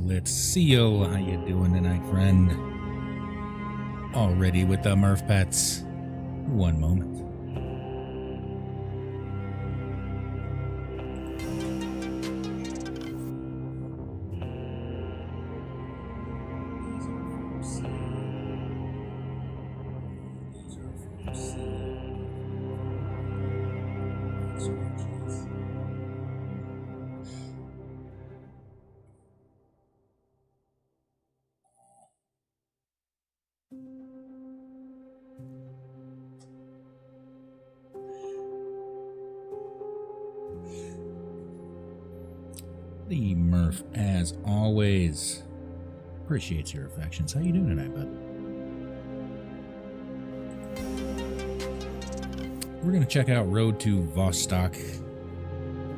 Let's seal. How you doing tonight, friend? All ready with the Murph pets? One moment. The Murph, as always, appreciates your affections. How you doing tonight, bud? We're going to check out Road to Vostok.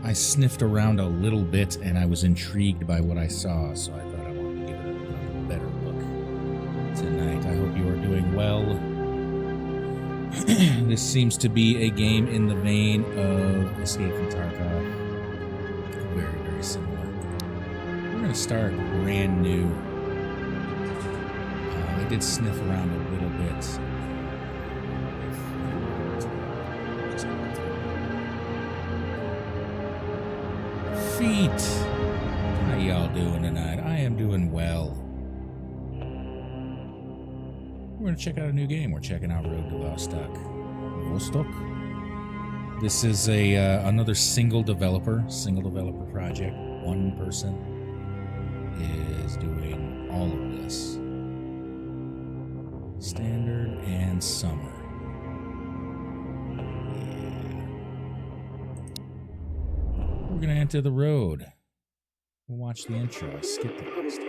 I sniffed around a little bit, and I was intrigued by what I saw, so I thought I wanted to give it a better look tonight. I hope you are doing well. This seems to be a game in the vein of Escape from Tarkov. Very, very similar. We're going to start brand new. I did sniff around a little bit. Feet. How y'all doing tonight? I am doing well. We're going to check out a new game. We're checking out Road to Vostok. This is another single developer project. One person is doing all of this. Standard and summer. Yeah. We're gonna enter the road. We'll watch the intro. I skipped the rest.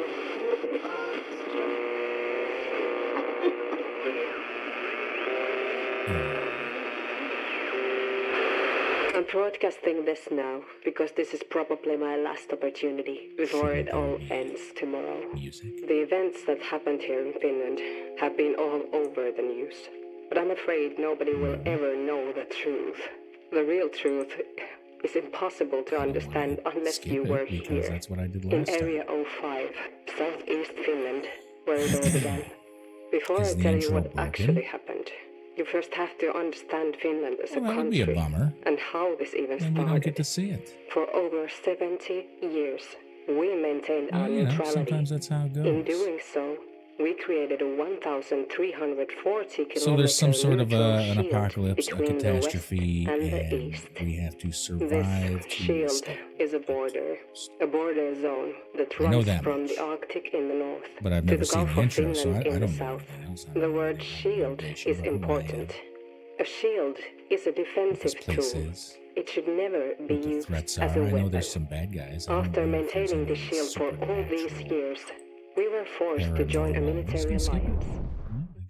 I'm broadcasting this now because this is probably my last opportunity before it all ends tomorrow. Music. The events that happened here in Finland have been all over the news, but I'm afraid nobody will ever know the truth. The real truth is impossible to understand unless you were here, that's what I did in last time. Area 05, southeast Finland, where it all began. Before I tell you what actually happened, you first have to understand Finland as a That would be country a bummer. and how this even And we don't get started. to see it. For over 70 years, we maintained our Well, you know, neutrality. sometimes that's how it goes. In doing so, we created a 1,340 kilometer So there's some sort of neutral an shield apocalypse, a between the west catastrophe, and the and east. we have to survive This to shield escape. is a border zone that I know runs that from much. the Arctic in the north But I've to never the seen Gulf the of intro, so Finland I in the don't know south. anything else. I The don't word know shield information is about who I am, important. A shield is a what defensive this place tool. is, It should never be what the used threats as are. a I know weapon. there's some bad guys. I don't After know if there's maintaining the any shield for all these supernatural years, we were forced to join a paranormal. I'm just military gonna skip it. alliance. Well, I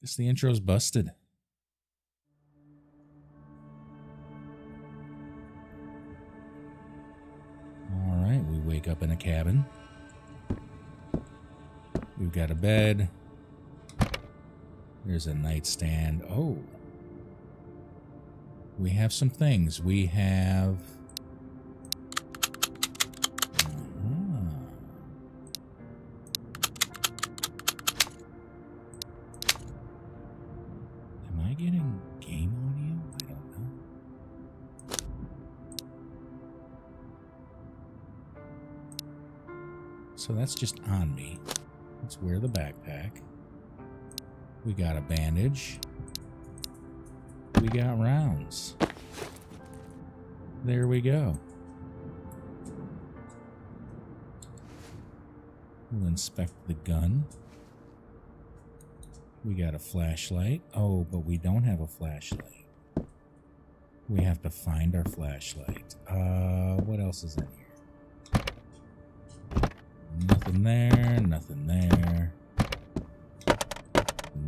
guess the intro's busted. All right, we wake up in a cabin. We've got a bed. There's a nightstand. Oh. We have some things. We have... Am I getting game audio? I don't know. So that's just on me. Let's wear the backpack. We got a bandage. We got rounds. There we go. We'll inspect the gun. We got a flashlight. Oh, but we don't have a flashlight. We have to find our flashlight. What else is in here? Nothing there, nothing there.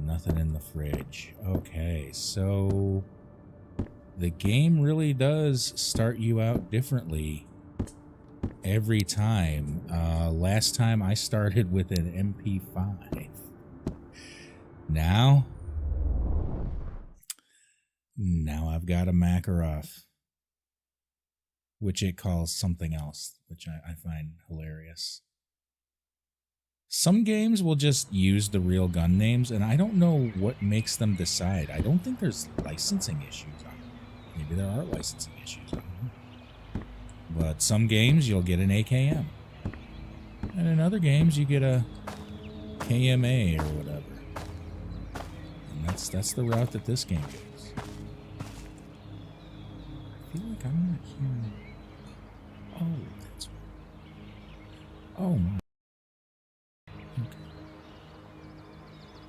Nothing in the fridge. Okay, so the game really does start you out differently every time. Last time I started with an MP5. Now I've got a Makarov which it calls something else, which I find hilarious. Some games will just use the real gun names, and I don't know what makes them decide. I don't think there's licensing issues on them. Maybe there are licensing issues on them. But some games, you'll get an AKM. And in other games, you get a KMA or whatever. And that's the route that this game goes. I feel like I'm not hearing... Oh, that's... Oh, my... Okay.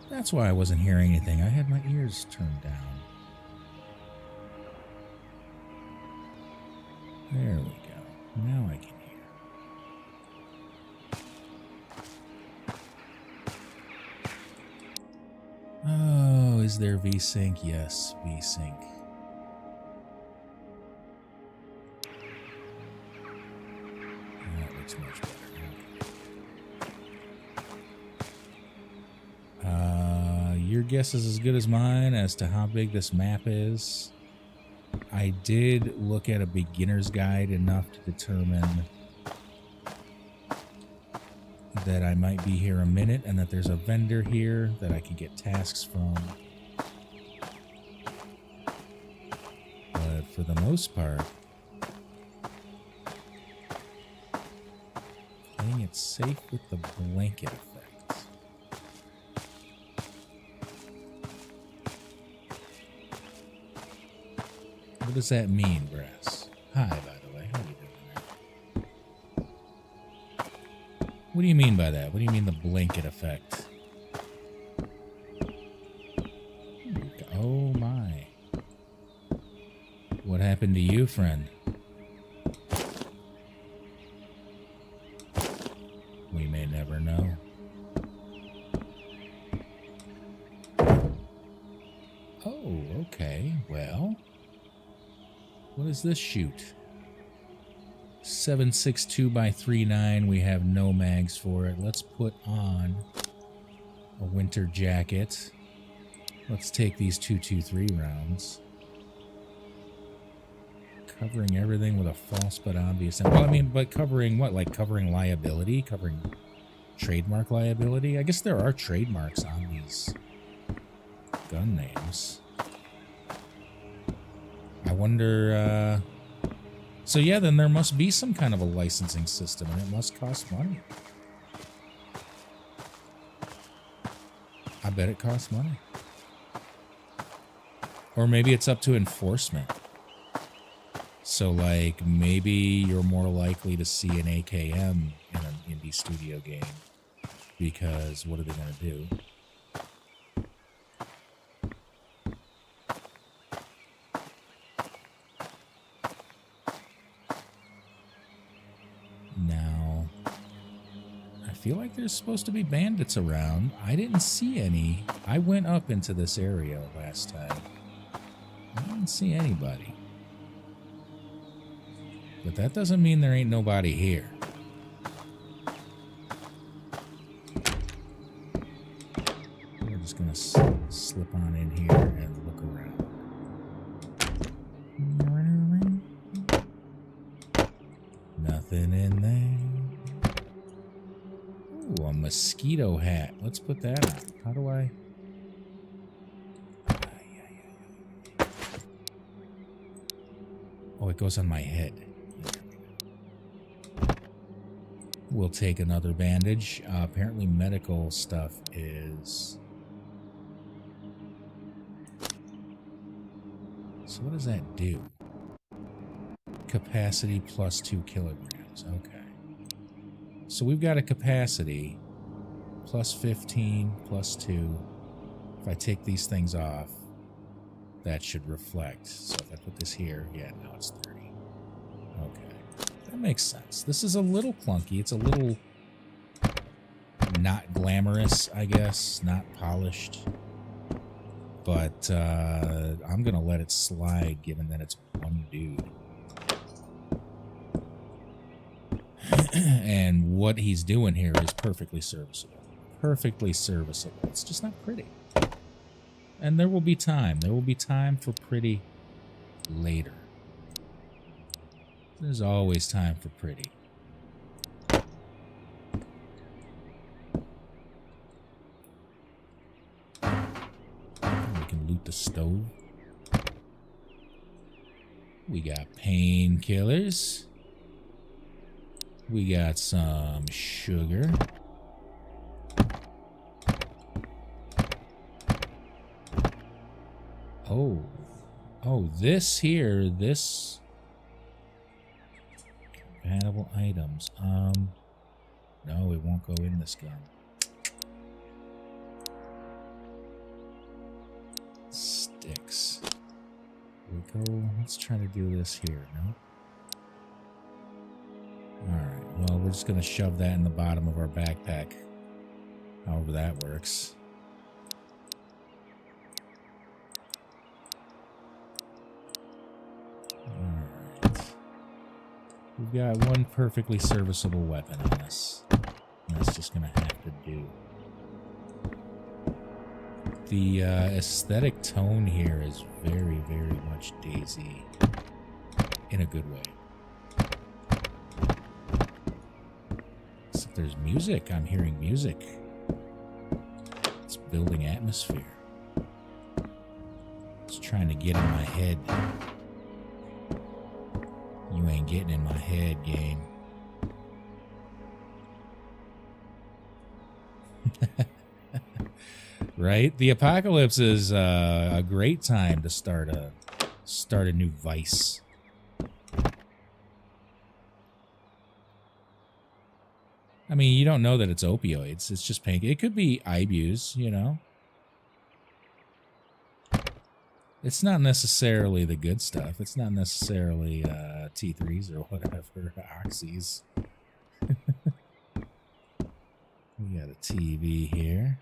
That's why I wasn't hearing anything. I had my ears turned down. There we go. Now I can hear. Oh, is there VSync? Yes, VSync. That looks much better. Your guess is as good as mine as to how big this map is. I did look at a beginner's guide enough to determine that I might be here a minute and that there's a vendor here that I can get tasks from. But for the most part, playing it safe with the blanket effect. What does that mean, Brass? Hi, by the way. How are you doing there? What do you mean by that? What do you mean the blanket effect? Oh, my. What happened to you, friend? We may never know. Oh, okay. Well... what does this shoot? 7.62 by 3.9. We have no mags for it. Let's put on a winter jacket. Let's take these 2.23 rounds. Covering everything with a false but obvious... well, I mean, but covering what? Like covering liability? Covering trademark liability? I guess there are trademarks on these gun names. I wonder, so yeah, then there must be some kind of a licensing system, and it must cost money. I bet it costs money. Or maybe it's up to enforcement. So, like, maybe you're more likely to see an AKM in an indie studio game, because what are they going to do? I feel like there's supposed to be bandits around. I didn't see any. I went up into this area last time. I didn't see anybody. But that doesn't mean there ain't nobody here. We're just gonna slip on in here and look around. Nothing in there. Ooh, a mosquito hat. Let's put that on. How do I... oh, it goes on my head. We'll take another bandage. Apparently medical stuff is... so what does that do? Capacity plus 2 kilograms. Okay. So we've got a capacity plus 15 plus 2. If I take these things off, that should reflect. So if I put this here, yeah, now it's 30. Okay. That makes sense. This is a little clunky. It's a little not glamorous, I guess. Not polished. But I'm going to let it slide given that it's one dude. And what he's doing here is perfectly serviceable. Perfectly serviceable. It's just not pretty. And there will be time. There will be time for pretty later. There's always time for pretty. We can loot the stove. We got painkillers. We got some sugar. Oh. Oh, this here, this... Compatible items. No, it won't go in this gun. Sticks. We go, let's try to do this here, no? Alright, well, we're just gonna shove that in the bottom of our backpack. However that works. Alright. We've got one perfectly serviceable weapon on us. And that's just gonna have to do. The aesthetic tone here is very, very much Daisy. In a good way. Except there's music. I'm hearing music. It's building atmosphere. It's trying to get in my head. You ain't getting in my head, game. Right? The apocalypse is a great time to start a new vice. I mean, you don't know that it's opioids. It's just pain. It could be Ibus, you know. It's not necessarily the good stuff. It's not necessarily T3s or whatever, oxys. We got a TV here.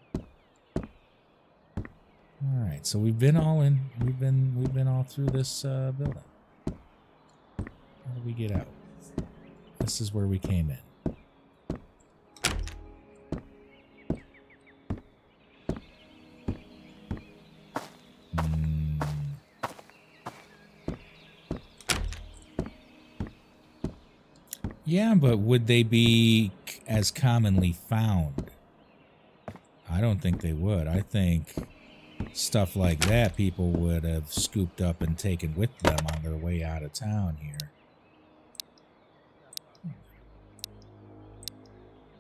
All right, so we've been all in. We've been all through this building. How do we get out? This is where we came in. Yeah, but would they be as commonly found? I don't think they would. I think stuff like that people would have scooped up and taken with them on their way out of town here.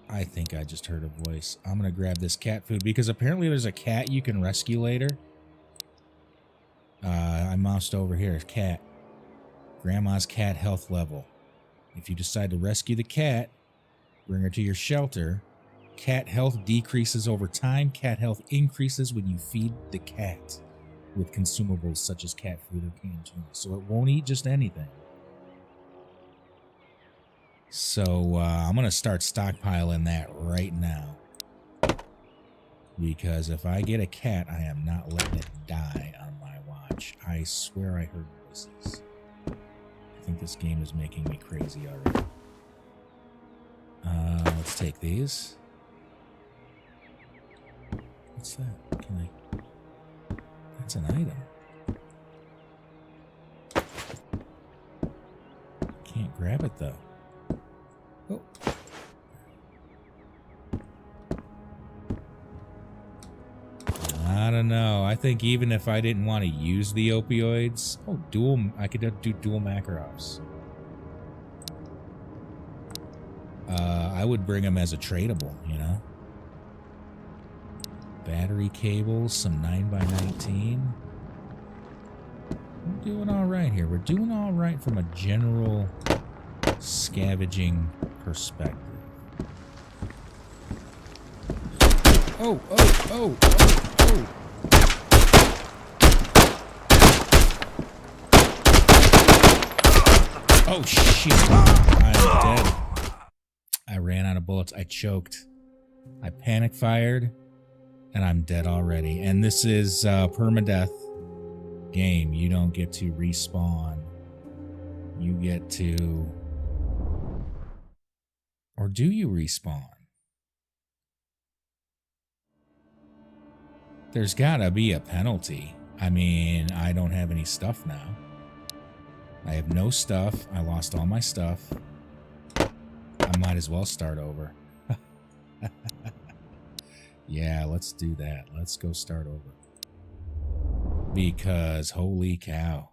I think I just heard a voice. I'm going to grab this cat food because apparently there's a cat you can rescue later. I moused over here. Cat. Grandma's cat health level. If you decide to rescue the cat, bring her to your shelter. Cat health decreases over time. Cat health increases when you feed the cat with consumables such as cat food or canned tuna. So it won't eat just anything. So I'm going to start stockpiling that right now. Because if I get a cat, I am not letting it die on my watch. I swear I heard voices. I think this game is making me crazy already. Let's take these. What's that? Can I... That's an item. Can't grab it though. Oh. I don't know. I think even if I didn't want to use the opioids... Oh, I could do dual Makarovs. I would bring them as a tradable, you know? Battery cables, some 9x19. We're doing all right here. We're doing all right from a general scavenging perspective. Oh, oh, oh, oh, oh. Oh, shit. I'm dead. I ran out of bullets. I choked. I panic fired. And I'm dead already. And this is permadeath game. You don't get to respawn. You get to... Or do you respawn? There's gotta be a penalty. I mean, I don't have any stuff now. I have no stuff. I lost all my stuff. I might as well start over. Yeah, let's do that. Let's go start over. Because holy cow.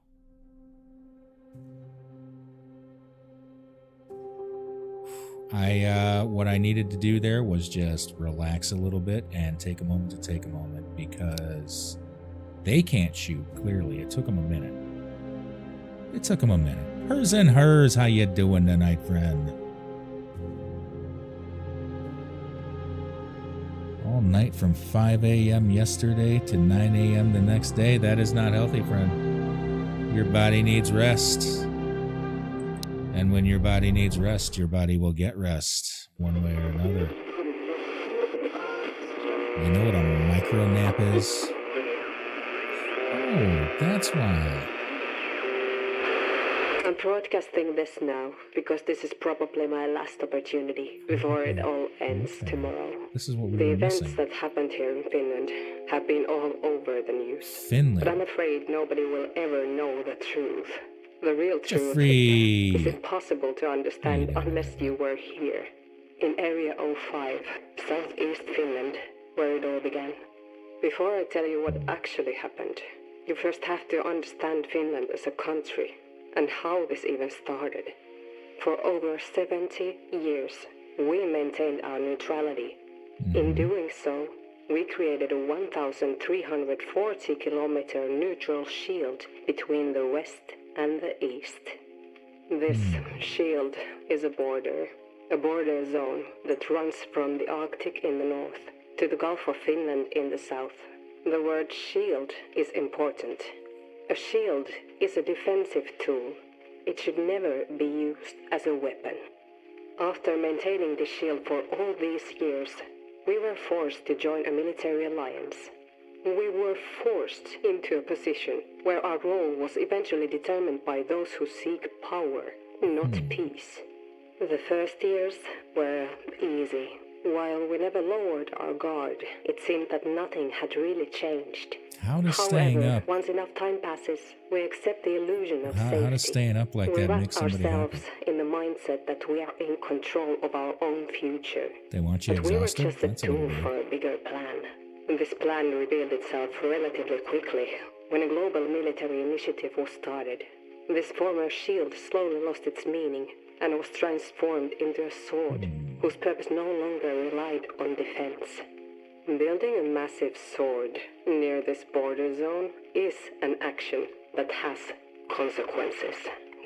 What I needed to do there was just relax a little bit and take a moment to take a moment, because they can't shoot, clearly. It took them a minute. It took them a minute. Hers and hers, how you doing tonight, friend? All night from 5 a.m. yesterday to 9 a.m. the next day. That is not healthy, friend. Your body needs rest. And when your body needs rest, your body will get rest, one way or another. You know what a micro nap is? Oh, that's why. I'm broadcasting this now because this is probably my last opportunity before it all ends tomorrow. This is what we The were events missing. that happened here in Finland have been all over the news. Finland. But I'm afraid nobody will ever know the truth. The real truth Jeffrey. is impossible to understand unless you were here, in Area 05, southeast Finland, where it all began. Before I tell you what actually happened, you first have to understand Finland as a country and how this even started. For over 70 years, we maintained our neutrality. In doing so, we created a 1,340-kilometer neutral shield between the west and the east. This shield is a border zone that runs from the Arctic in the north to the Gulf of Finland in the south. The word shield is important. A shield is a defensive tool. It should never be used as a weapon. After maintaining the shield for all these years, we were forced to join a military alliance. We were forced into a position where our role was eventually determined by those who seek power, not peace. The first years were easy. While we never lowered our guard, it seemed that nothing had really changed. How does staying However, up? once enough time passes, we accept the illusion of safety. How does staying up like We that wrap make somebody ourselves happy? in the mindset that we are in control of our own future. They want you But we were exhausted? just a That's a tool little for weird. a bigger plan. This plan revealed itself relatively quickly when a global military initiative was started. This former shield slowly lost its meaning and was transformed into a sword whose purpose no longer relied on defense. Building a massive sword near this border zone is an action that has consequences.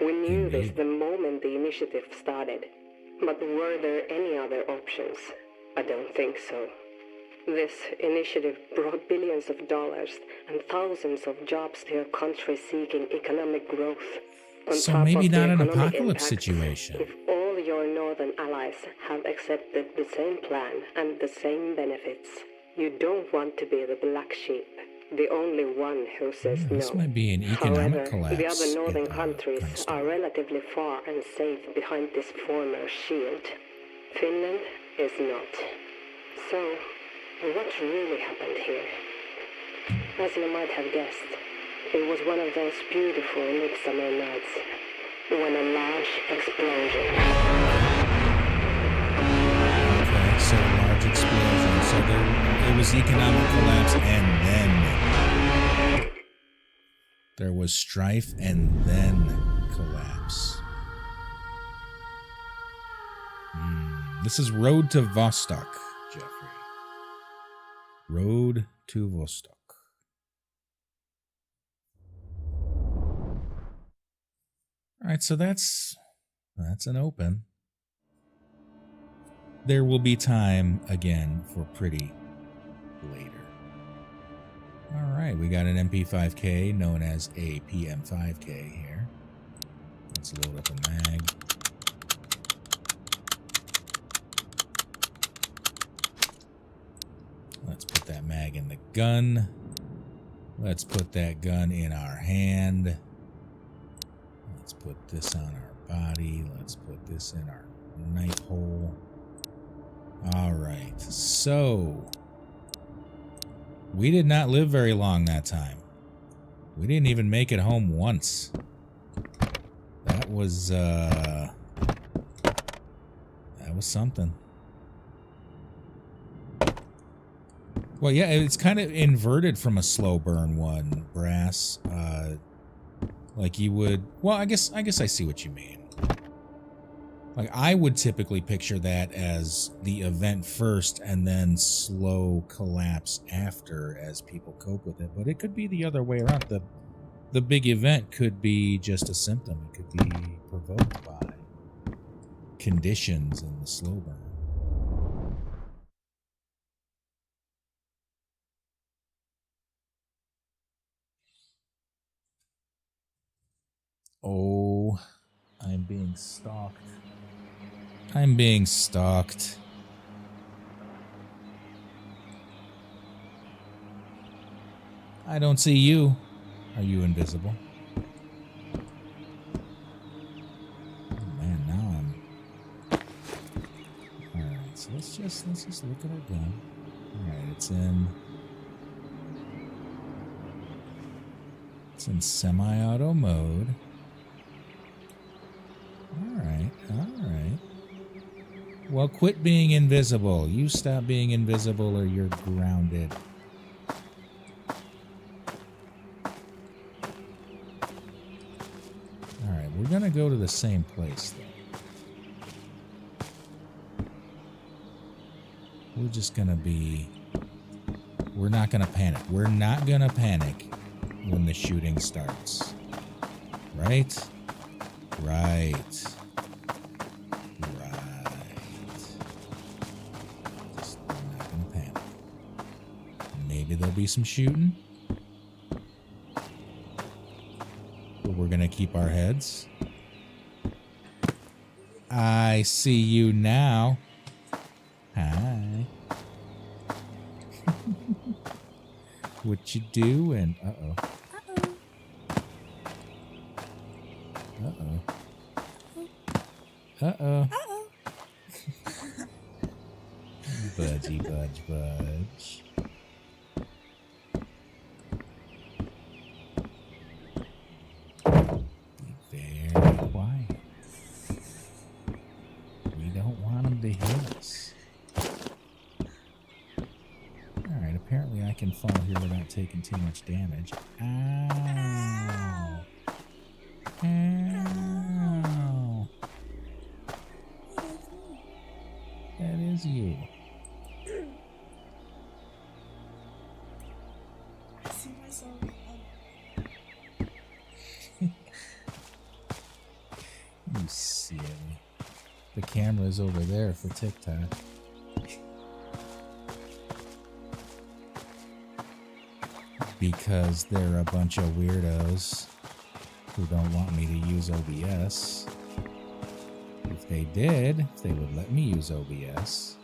We knew this the moment the initiative started. But were there any other options? I don't think so. This initiative brought billions of dollars and thousands of jobs to a country seeking economic growth. On So top maybe of the not an economic apocalypse impacts, situation. If all your northern allies have accepted the same plan and the same benefits, you don't want to be the black sheep, the only one who says no. This might be an economic However, collapse. the other northern countries kind of story. are relatively far and safe behind this former shield. Finland is not. So, what really happened here? As you might have guessed, it was one of those beautiful midsummer nights when a large explosion. Okay, so a large explosion. So it was economic collapse, and then there was strife, and then collapse. This is Road to Vostok, Jeffrey. Road to Vostok. All right, so that's an open. There will be time again for pretty later. All right, we got an MP5K known as a PM5K here. Let's load up a mag. Let's put that mag in the gun. Let's put that gun in our hand. Let's put this on our body. Let's put this in our night hole. All right. So, we did not live very long that time. We didn't even make it home once. was something. Well, yeah, it's kind of inverted from a slow burn one, Brass. Like you would. Well, I guess I see what you mean. Like I would typically picture that as the event first and then slow collapse after as people cope with it. But it could be the other way around. The big event could be just a symptom. It could be provoked by conditions in the slow burn. Oh, I'm being stalked. I'm being stalked. I don't see you. Are you invisible? Oh man, now I'm... Alright, so let's just look at our gun. Alright, it's in semi-auto mode. Alright. Well, quit being invisible. You stop being invisible or you're grounded. Alright, we're gonna go to the same place, though. We're just gonna be... We're not gonna panic. We're not gonna panic when the shooting starts. Right? Right. Just not gonna panic. Maybe there'll be some shooting. But we're gonna keep our heads. I see you now. Hi. What you doing? Uh-oh. Uh-oh. Budgy, budge. Be very quiet. We don't want them to hear us. Alright, apparently I can fall here without taking too much damage. Ow. Ow. That is you. I see myself. You silly. The camera's over there for TikTok. Because they're a bunch of weirdos who don't want me to use OBS. If they did, if they would let me use OBS,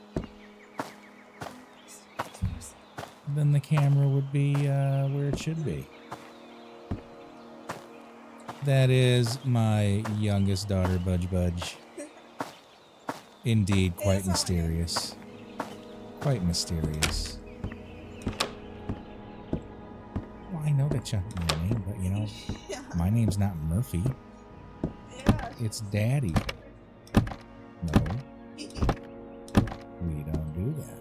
then the camera would be where it should be. That is my youngest daughter, Budge. Indeed, quite mysterious. Quite mysterious. Well, I know that's your name, but you know, my name's not Murphy. It's Daddy. No. We don't do that.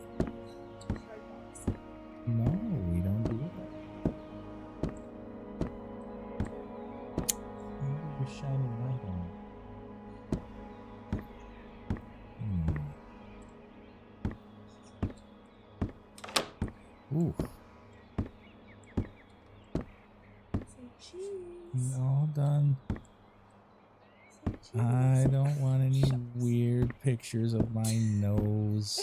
No, we don't do that. You're shining light on it. Ooh. All done. I don't want any weird pictures of my nose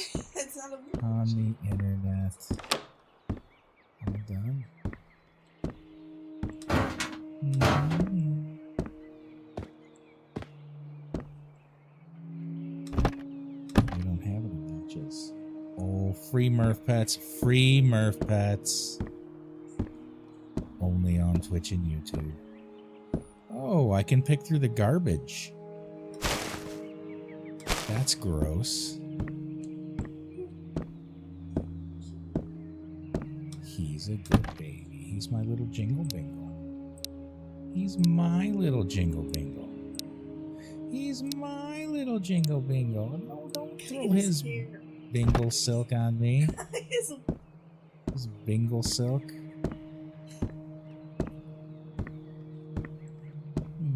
on the internet. All done. We don't have any matches. Oh, free Murph pets. Free Murph pets. Only on Twitch and YouTube. Oh, I can pick through the garbage. That's gross. He's a good baby. He's my little Jingle Bingle. He's my little Jingle Bingle. He's my little Jingle Bingo. No, don't throw his Here. Bingle Silk on me. His- His Bingle Silk.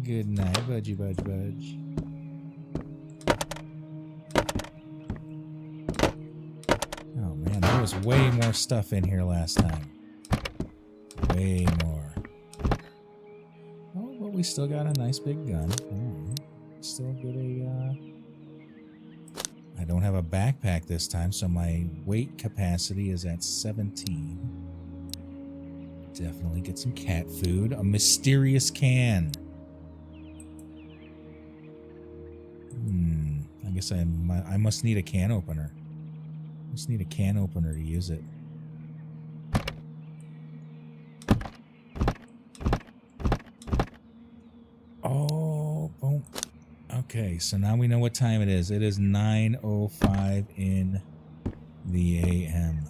Good night, Budgie Budge Budge. Oh man, there was way more stuff in here last time. Way more. Oh, but we still got a nice big gun. Still get a, I don't have a backpack this time, so my weight capacity is at 17. Definitely get some cat food. A mysterious can. I guess I must need a can opener. Just need a can opener to use it. Oh, boom. Okay, so now we know what time it is. It is 9:05 in the AM.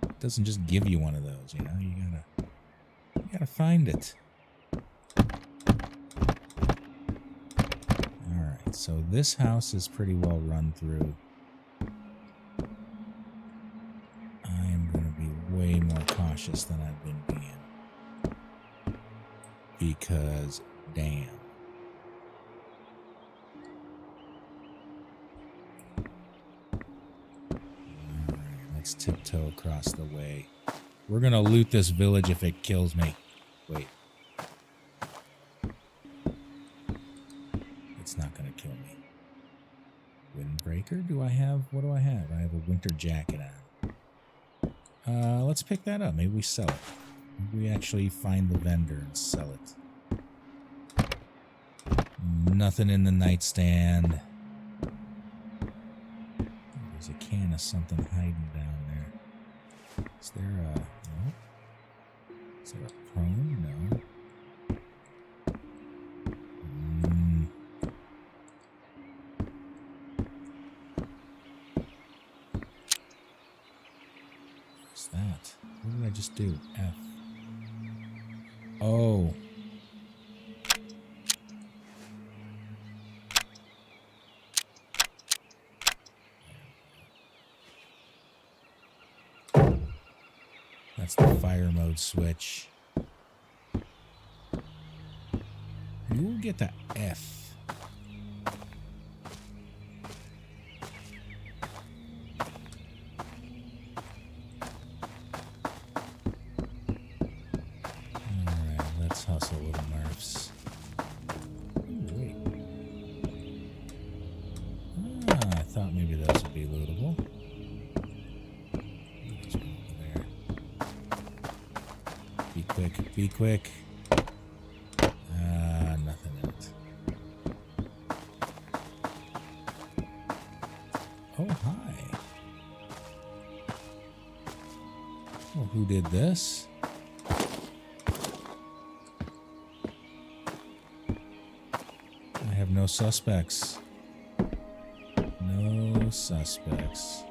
It doesn't just give you one of those, you know. You gotta find it. Alright, so this house is pretty well run through. I am gonna be way more cautious than I've been being. Because, damn. Alright, let's tiptoe across the way. We're gonna loot this village if it kills me. Wait. It's not gonna kill me. Windbreaker? What do I have? I have a winter jacket on. Let's pick that up. Maybe we sell it. Maybe we actually find the vendor and sell it. Nothing in the nightstand. There's a can of something hiding down there. Is there a... No? Is there a prone? No. What's that? What did I just do? F. Oh. That's the fire mode switch. You'll get the F. Alright, let's hustle with Murphs. Ooh, wait. I thought maybe those would be lootable. There's one over there. Be quick, be quick. Nothing in it. Oh, hi. Well, who did this? I have no suspects. No suspects.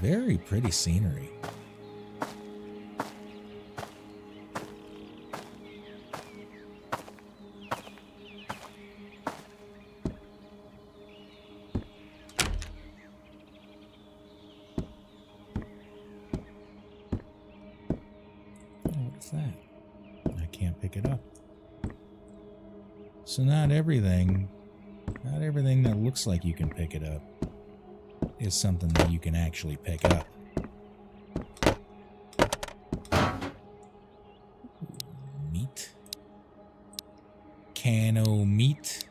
Very pretty scenery. So not everything that looks like you can pick it up is something that you can actually pick up. Meat. Cano meat.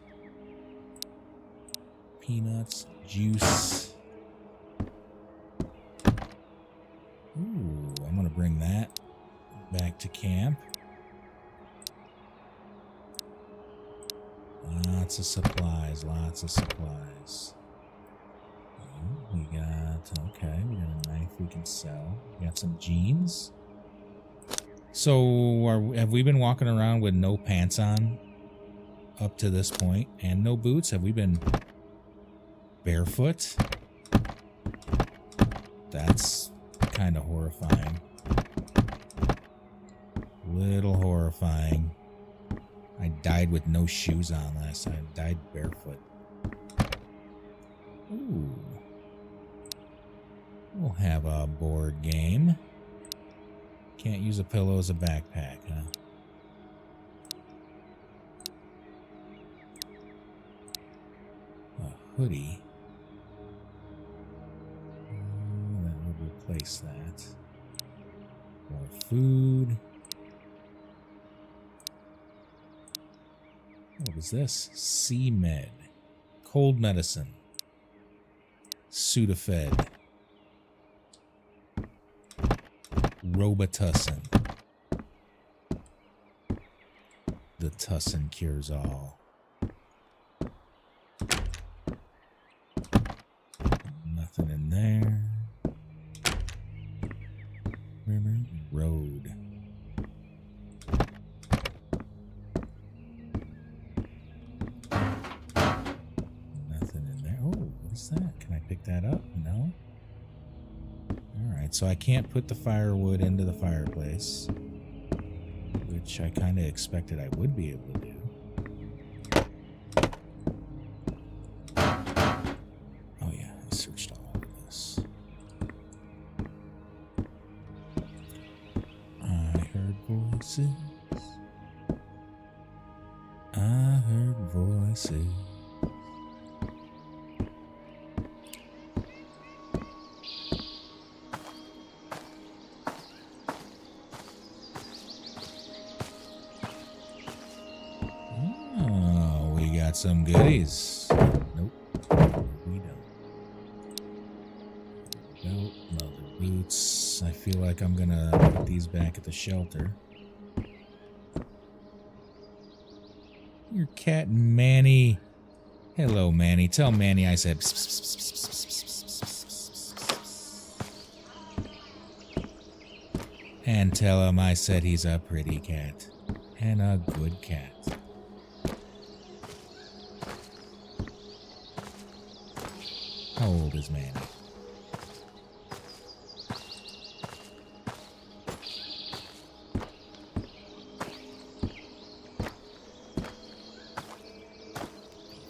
Peanuts. Juice. Ooh, I'm gonna bring that back to camp. Lots of supplies, lots of supplies. Oh, we got a knife we can sell. We got some jeans. So, have we been walking around with no pants on up to this point? And no boots? Have we been barefoot? That's kind of horrifying. little horrifying. I died with no shoes on last time. I died barefoot. Ooh. We'll have a board game. Can't use a pillow as a backpack, huh? A hoodie. That would replace that. More food. What is this? C-Med. Cold medicine. Sudafed. Robitussin. The tussin cures all. Nothing in there. Road. Nothing in there. Oh, what is that? Can I pick that up? No. Alright, so I can't put the firewood into the fireplace, which I kind of expected I would be able to do. Oh yeah, I searched all over this. I heard voices. I heard voices. Some goodies. Nope. We don't. Belt, leather boots. I feel like I'm gonna put these back at the shelter. Your cat Manny. Hello, Manny. Tell Manny I said pss, pss, pss, pss, pss, pss, pss, pss, pss. And tell him I said he's a pretty cat. And a good cat. How old is Manny?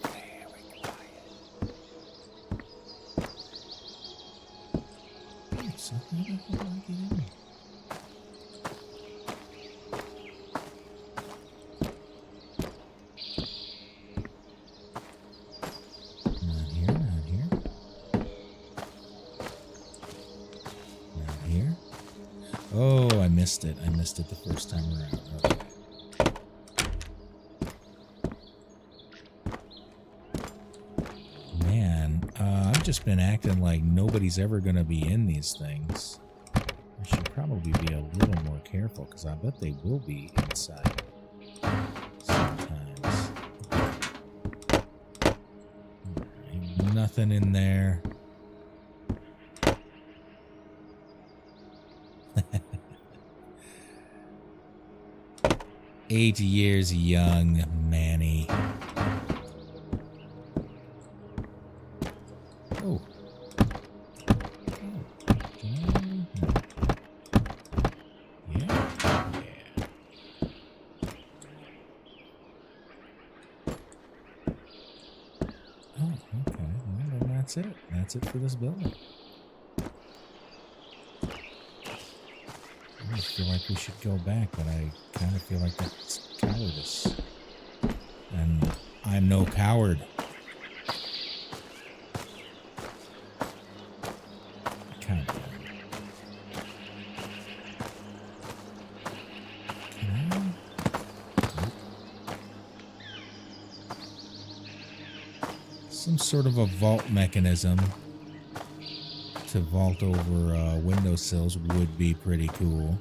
Very quiet. So how the hell do I get in? Oh, I missed it. I missed it the first time around. Okay. Man, I've just been acting like nobody's ever going to be in these things. I should probably be a little more careful, because I bet they will be inside sometimes. Right, nothing in there. 8 years young, Manny. Oh. Yeah. Oh, okay. Well, then that's it. That's it for this building. I feel like we should go back, but I kind of feel like that's cowardice. And I'm no coward. Kind of. Can I? Nope. Some sort of a vault mechanism to vault over windowsills would be pretty cool.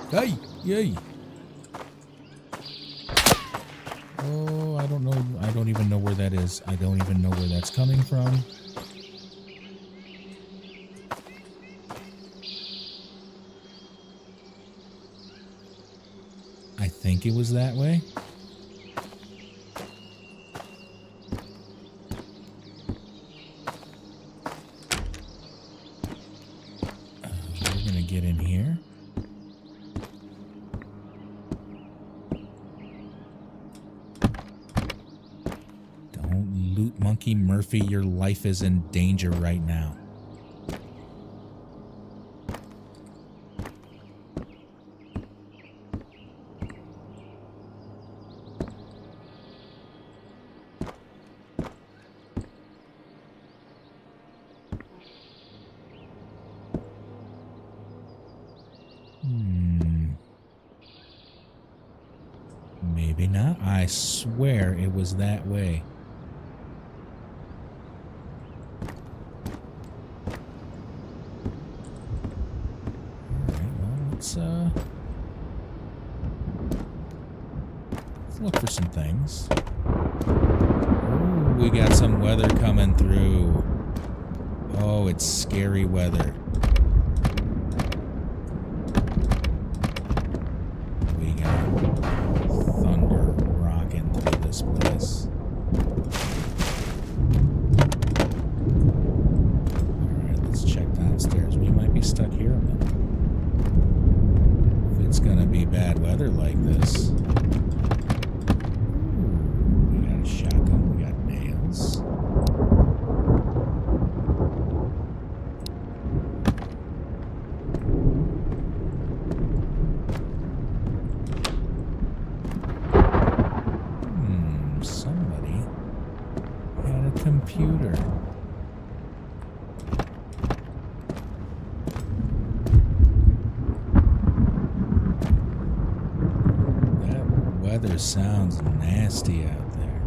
Hey! Yay! Oh, I don't know. I don't even know where that is. I don't even know where that's coming from. I think it was that way. Loot Monkey Murphy, your life is in danger right now. Maybe not. I swear it was that way. Alright, well, let's look for some things. Ooh, we got some weather coming through. Oh, it's scary weather. We got thunder rocking through this place. Alright, let's check downstairs. We might be stuck here a minute. If it's gonna be bad weather like this. Ooh, we got a shotgun, we got nails. Somebody had a computer. That weather sounds nasty out there.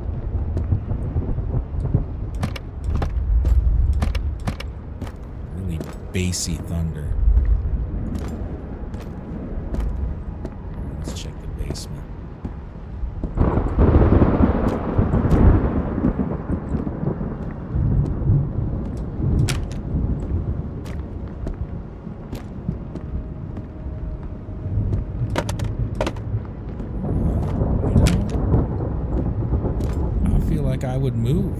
Really bassy thunder. Let's check the basement. I would move.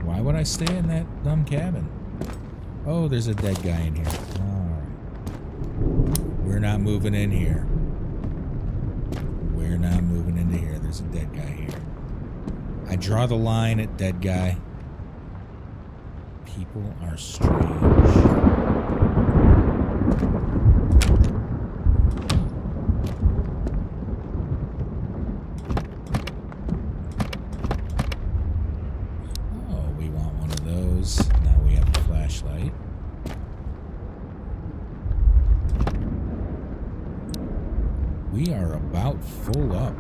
Why would I stay in that dumb cabin? Oh, there's a dead guy in here. Alright. We're not moving in here. We're not moving into here. There's a dead guy here. I draw the line at dead guy. People are strange. Now we have a flashlight. We are about full up.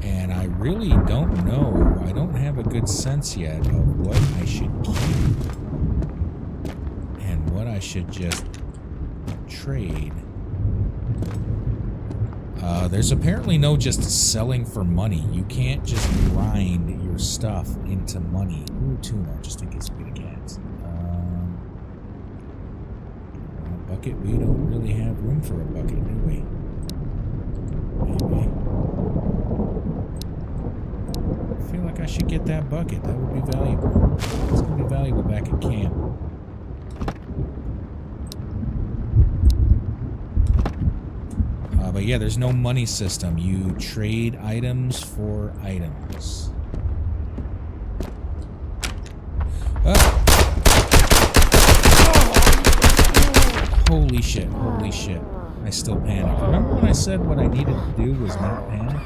And I really don't know. I don't have a good sense yet of what I should keep and what I should just trade. There's apparently no just selling for money. You can't just grind your stuff into money. Ooh, tuna, just in case we get cats. A bucket? We don't really have room for a bucket, do we? Maybe. I feel like I should get that bucket. That would be valuable. It's going to be valuable back at camp. But yeah, there's no money system. You trade items for items. Holy shit, holy shit. I still panicked. Remember when I said what I needed to do was not panic?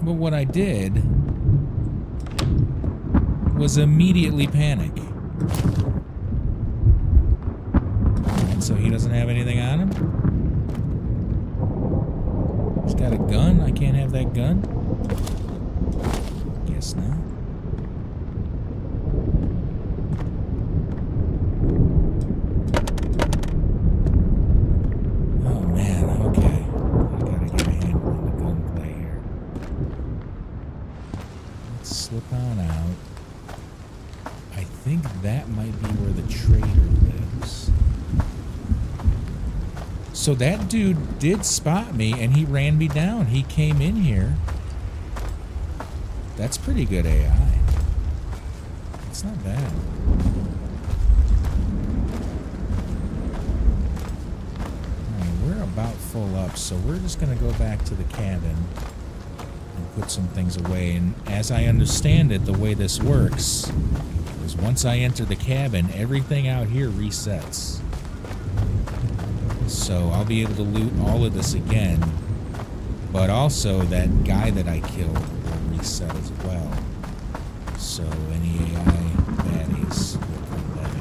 But what I did was immediately panic. So he doesn't have anything on him? He's got a gun? I can't have that gun? Guess not. Oh man, okay. I gotta get a handle on the gunplay here. Let's slip on out. I think that might be where the trader lives. So that dude did spot me, and he ran me down. He came in here. That's pretty good AI. It's not bad. Alright, we're about full up, so we're just going to go back to the cabin and put some things away. And as I understand it, the way this works is once I enter the cabin, everything out here resets. So I'll be able to loot all of this again, but also that guy that I killed will reset as well. So any AI baddies will come back.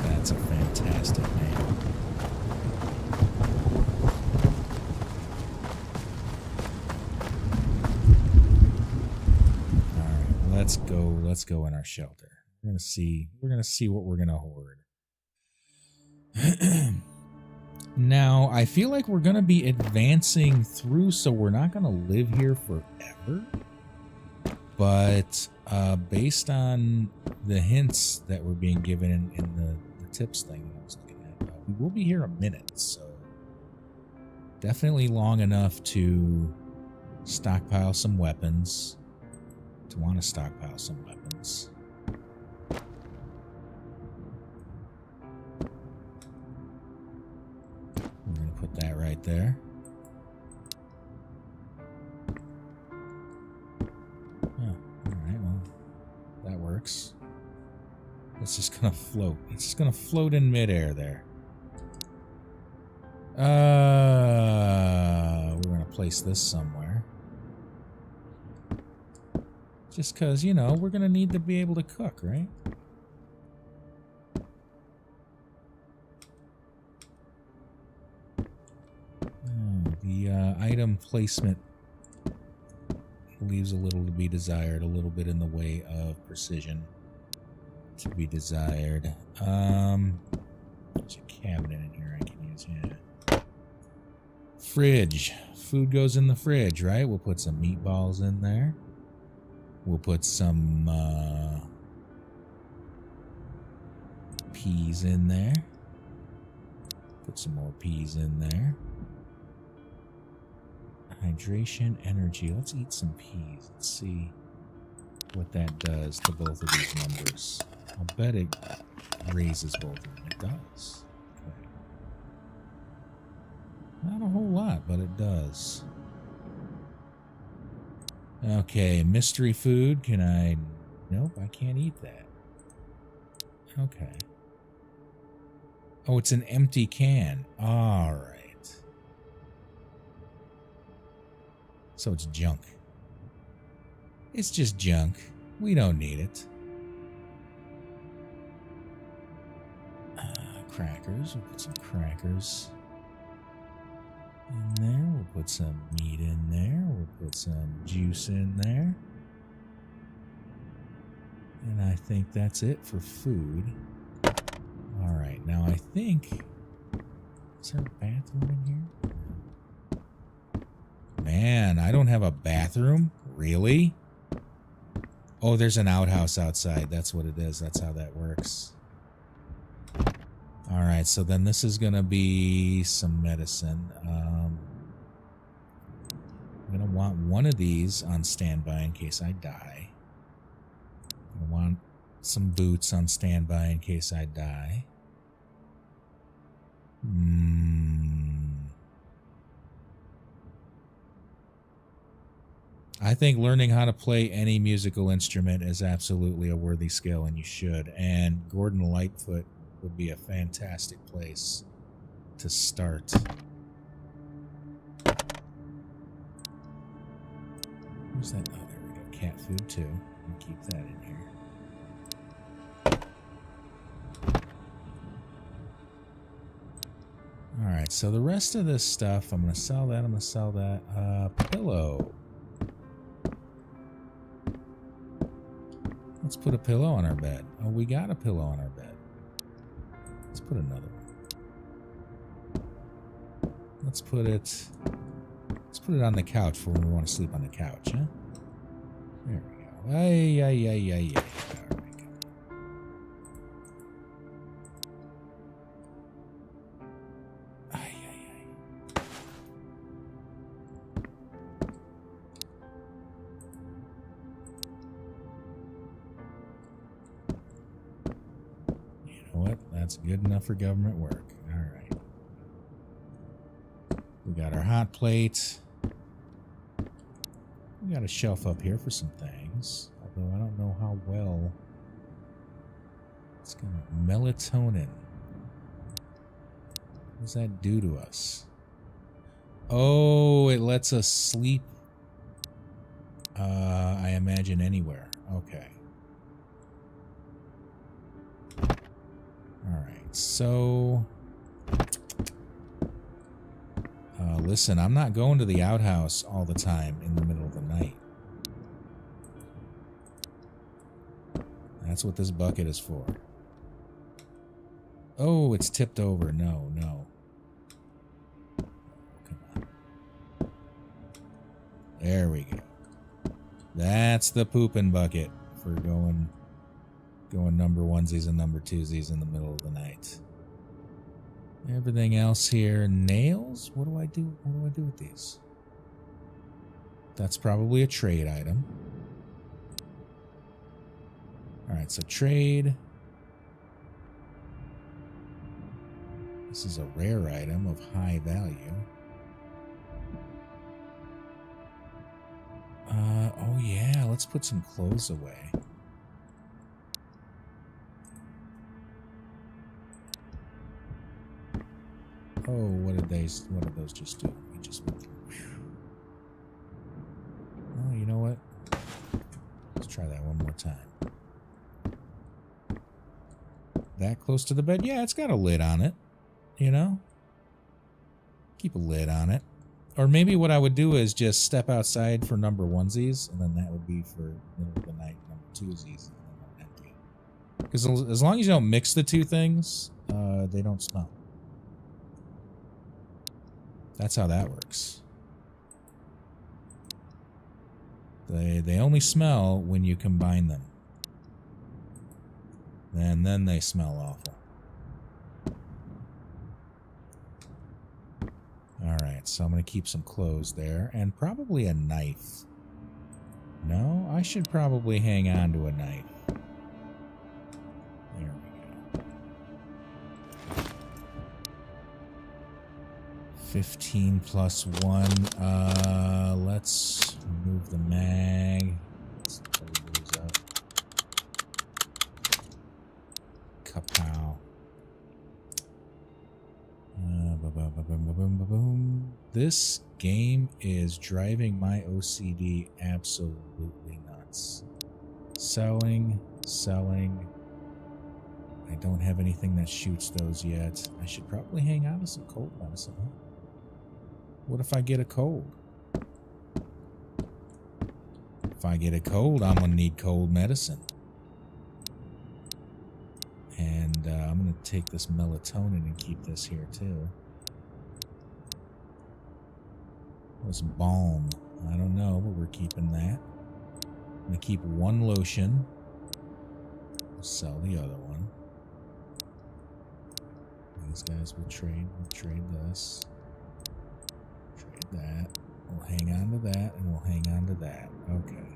That's a fantastic name. All right, let's go in our shelter. We're gonna see what we're gonna hoard. Now, I feel like we're going to be advancing through, so we're not going to live here forever. But based on the hints that were being given in the tips thing that I was looking at, we will be here a minute. So definitely long enough to stockpile some weapons, to want to stockpile some weapons. We're going to put that right there. Oh, alright, well, that works. It's just going to float. It's just going to float in midair there. We're going to place this somewhere. Just because, you know, we're going to need to be able to cook, right? The item placement leaves a little to be desired, a little bit in the way of precision to be desired. There's a cabinet in here I can use, yeah. Fridge. Food goes in the fridge, right? We'll put some meatballs in there. We'll put some peas in there. Put some more peas in there. Hydration, energy. Let's eat some peas. Let's see what that does to both of these numbers. I'll bet it raises both of them. It does. Okay. Not a whole lot, but it does. Okay, mystery food. Can I... Nope, I can't eat that. Okay. Oh, it's an empty can. All right. So it's junk. It's just junk. We don't need it. Crackers. We'll put some crackers in there. We'll put some meat in there. We'll put some juice in there. And I think that's it for food. All right. Now I think... Is there a bathroom in here? Man, I don't have a bathroom? Really? Oh, there's an outhouse outside. That's what it is. That's how that works. Alright, so then this is going to be some medicine. I'm going to want one of these on standby in case I die. I want some boots on standby in case I die. I think learning how to play any musical instrument is absolutely a worthy skill, and you should. And Gordon Lightfoot would be a fantastic place to start. Where's that? Oh, there we go. Cat food, too. We'll keep that in here. Alright, so the rest of this stuff, I'm going to sell that. I'm going to sell that. Pillow. Let's put a pillow on our bed. Oh, we got a pillow on our bed. Let's put another one. Let's put it on the couch for when we want to sleep on the couch, huh? There we go. Ay. All right, come on. Ay. know what? That's good enough for government work. All right. We got our hot plate. We got a shelf up here for some things. Although I don't know how well it's going to... Melatonin. What does that do to us? Oh, it lets us sleep. I imagine anywhere. Okay. Alright, so... listen, I'm not going to the outhouse all the time in the middle of the night. That's what this bucket is for. Oh, it's tipped over. No, no. Come on. There we go. That's the pooping bucket for going number onesies and number twosies in the middle of the night. Everything else here, nails? What do I do? What do I do with these? That's probably a trade item. Alright, so trade. This is a rare item of high value. Oh yeah, let's put some clothes away. Oh, what did those just do? We just went through. Oh, you know what? Let's try that one more time. That close to the bed? Yeah, it's got a lid on it. You know? Keep a lid on it. Or maybe what I would do is just step outside for number onesies, and then that would be for middle of the night number twosies, and then they're empty. Because as long as you don't mix the two things, they don't smell. That's how that works. They only smell when you combine them. And then they smell awful. Alright, so I'm going to keep some clothes there. And probably a knife. No, I should probably hang on to a knife. There we go. 15 plus 1. Let's remove the mag. Let's load those up. Kapow. This game is driving my OCD absolutely nuts. Selling. I don't have anything that shoots those yet. I should probably hang on to some cold medicine, huh? What if I get a cold? If I get a cold, I'm gonna need cold medicine. And I'm going to take this melatonin and keep this here too. What's balm? I don't know, but we're keeping that. I'm going to keep one lotion. We'll sell the other one. These guys will trade. We'll trade this. Trade that. We'll hang on to that, and we'll hang on to that. Okay.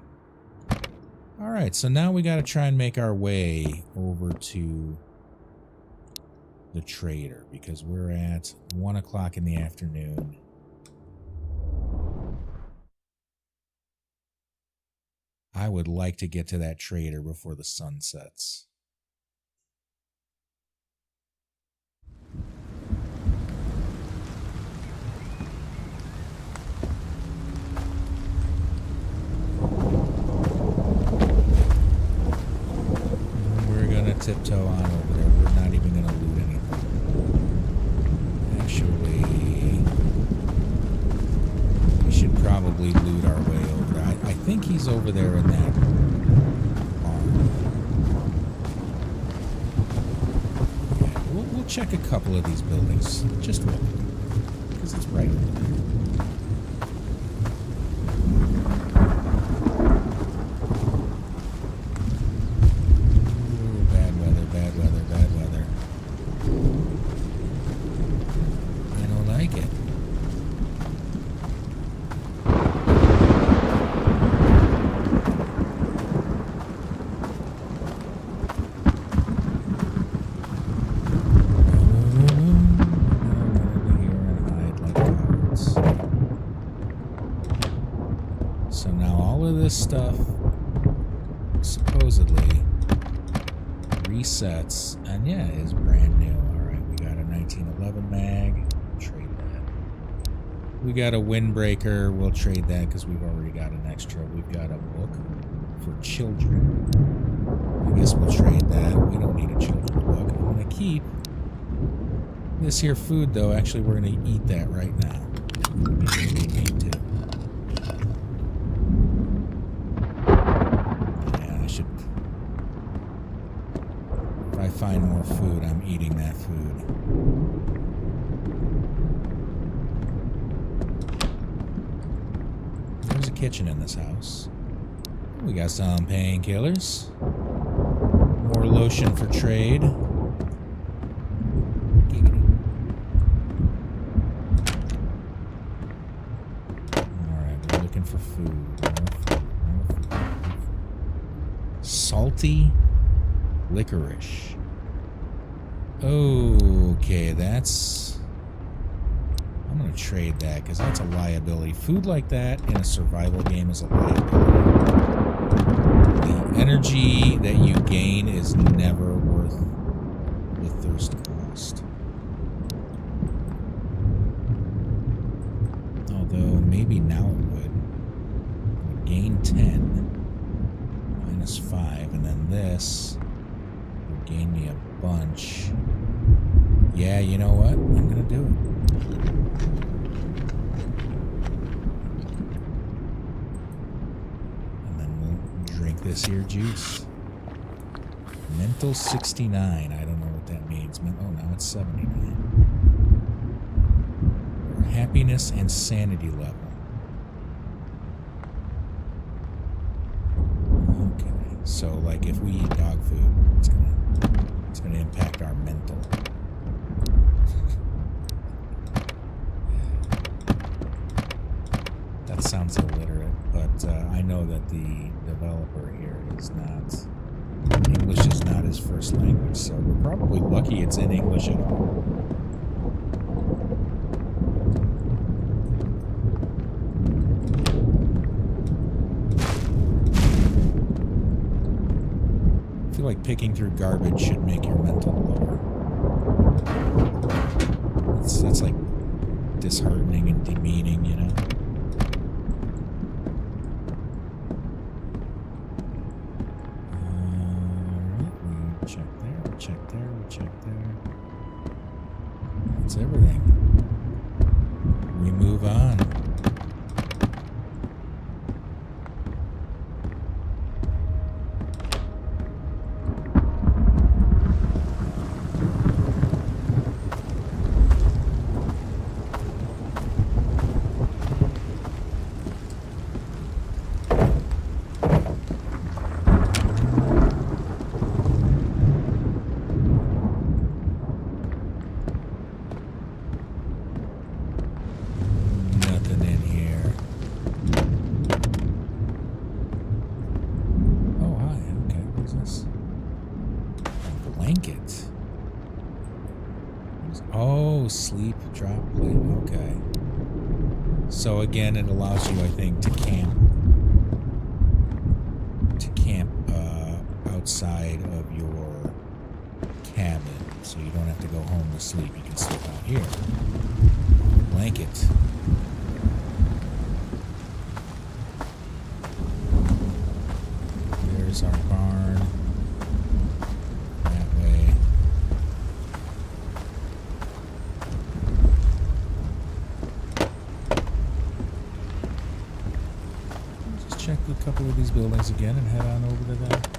Alright, so now we got to try and make our way over to the trader, because we're at 1 o'clock in the afternoon. I would like to get to that trader before the sun sets. Tiptoe on over there. We're not even going to loot anything. Actually, we should probably loot our way over there. I think he's over there in that barn. Yeah, we'll check a couple of these buildings. Just one. Because it's right over there. this stuff supposedly resets, and yeah, it is brand new. Alright, we got a 1911 mag. Trade that. We got a windbreaker. We'll trade that because we've already got an extra. We've got a book for children. I guess we'll trade that. We don't need a children's book. I'm going to keep this here food, though. Actually, we're going to eat that right now. Yeah, I should... If I find more food, I'm eating that food. There's a kitchen in this house. We got some painkillers. More lotion for trade. Alright, we're looking for food. More food. Salty licorice. Okay, that's... I'm going to trade that because that's a liability. Food like that in a survival game is a liability. The energy that you gain is never worth the thirst cost. Although, maybe now it would. Gain 10. Minus 5. And then this would gain me a bunch. Yeah, you know what? I'm going to do it. This here juice. Mental 69. I don't know what that means. Oh, now it's 79. Or happiness and sanity level. Okay. So, like, if we eat dog food, it's gonna impact our mental. That sounds illiterate, but I know that the developer here is not... English is not his first language, so we're probably lucky it's in English at all. I feel like picking through garbage should make your mental lower. That's like disheartening and demeaning, you know? That's everything. We move on. Sleep, drop, plate. Okay. So again, it allows you, I think, to camp outside of your cabin, so you don't have to go home to sleep. You can sleep out here. Blanket. There's our barn. That way. Check a couple of these buildings again and head on over to that.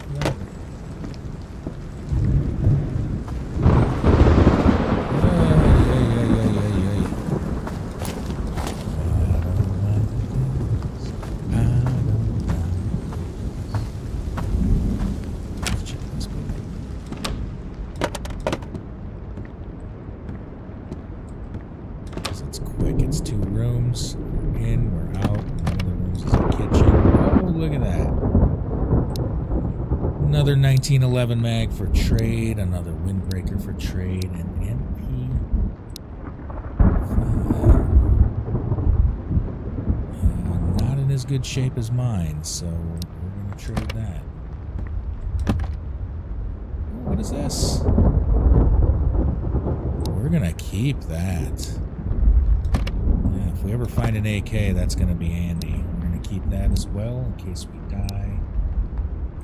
Check this building. It's quick. It's 2 rooms. We're in. We're out. One of the rooms is a kitchen. Oh, look at that. Another 1911 mag for trade. Another windbreaker for trade. And MP. Not an as good shape as mine, so we're going to trade that. Oh, what is this? We're going to keep that. Yeah, if we ever find an AK, that's going to be handy. We're going to keep that as well in case we die.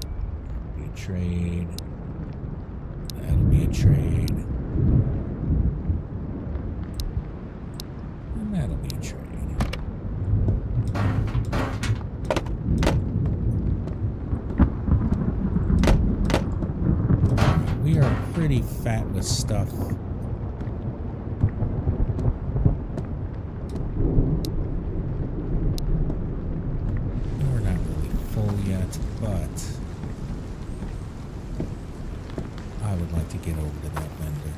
That'll be a trade. That'll be a trade. And that'll be a trade. We are pretty fat with stuff. We're not really full yet, but I would like to get over to that vendor.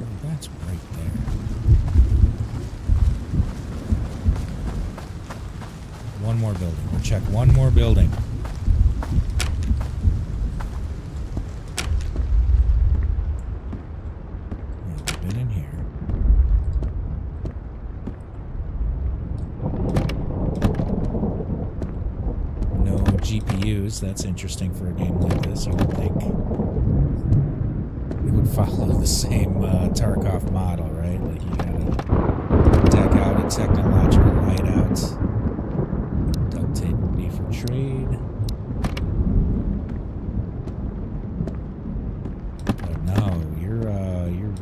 Oh, that's right there. One more building. We'll check one more building. GPUs. That's interesting for a game like this. You would think it would follow the same Tarkov model, right? Like you gotta deck out a technological hideout. Duct tape would be for trade. But no, you're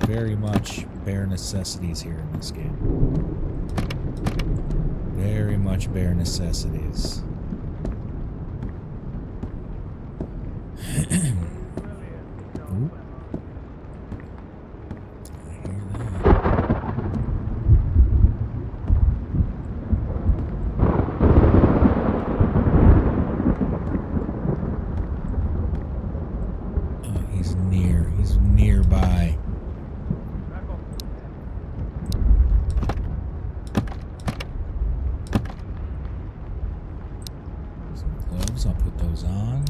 very much bare necessities here in this game. Very much bare necessities. He's nearby. Some gloves, I'll put those on.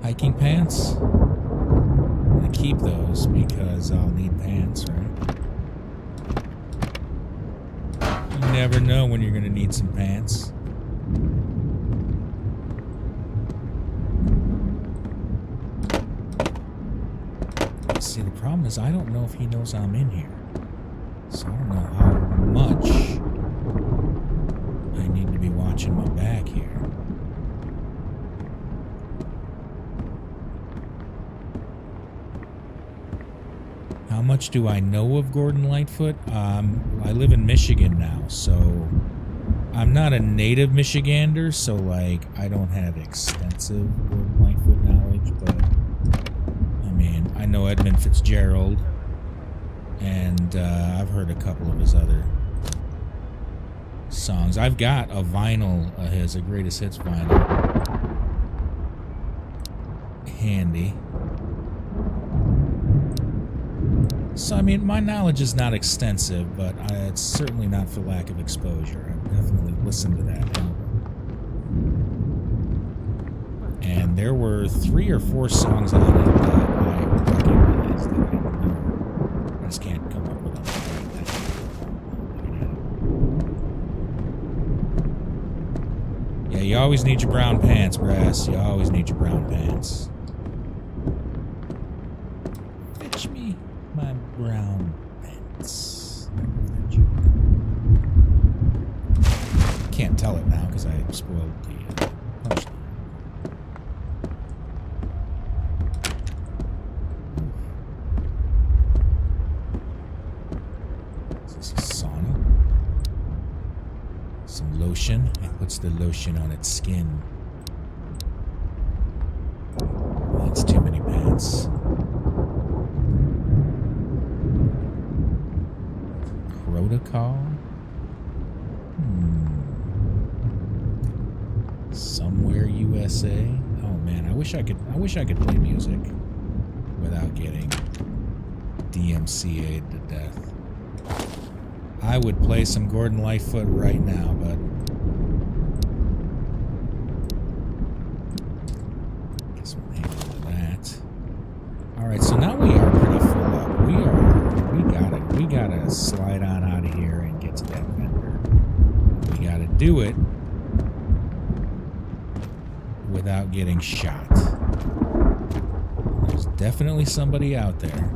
Hiking pants. I'm gonna keep those because I'll need pants, right? You never know when you're gonna need some pants. See, the problem is I don't know if he knows I'm in here. So I don't know how much I need to be watching my back here. How much do I know of Gordon Lightfoot? I live in Michigan now, so I'm not a native Michigander, so like I don't have extensive Gordon Lightfoot knowledge, but I mean, I know Edmund Fitzgerald, and I've heard a couple of his other songs. I've got a vinyl, his a greatest hits vinyl, handy. So, I mean, my knowledge is not extensive, but it's certainly not for lack of exposure. I've definitely listened to that album. And there were 3 or 4 songs on it that I recognized that I didn't know. I just can't come up with them right now. Yeah, you always need your brown pants, Brass. You always need your brown pants. Fetch me my brown pants. Can't tell it now because I spoiled the punchline. Is this a sauna? Some lotion. It puts the lotion on its skin. That's too many pants. Protocol? Somewhere USA? Oh man, I wish I could play music without getting DMCA'd to death. I would play some Gordon Lightfoot right now, but guess we'll hang on to that. Alright, so now we are pretty full up. We gotta slide on out of here and get to that vendor. do it without getting shot. There's definitely somebody out there.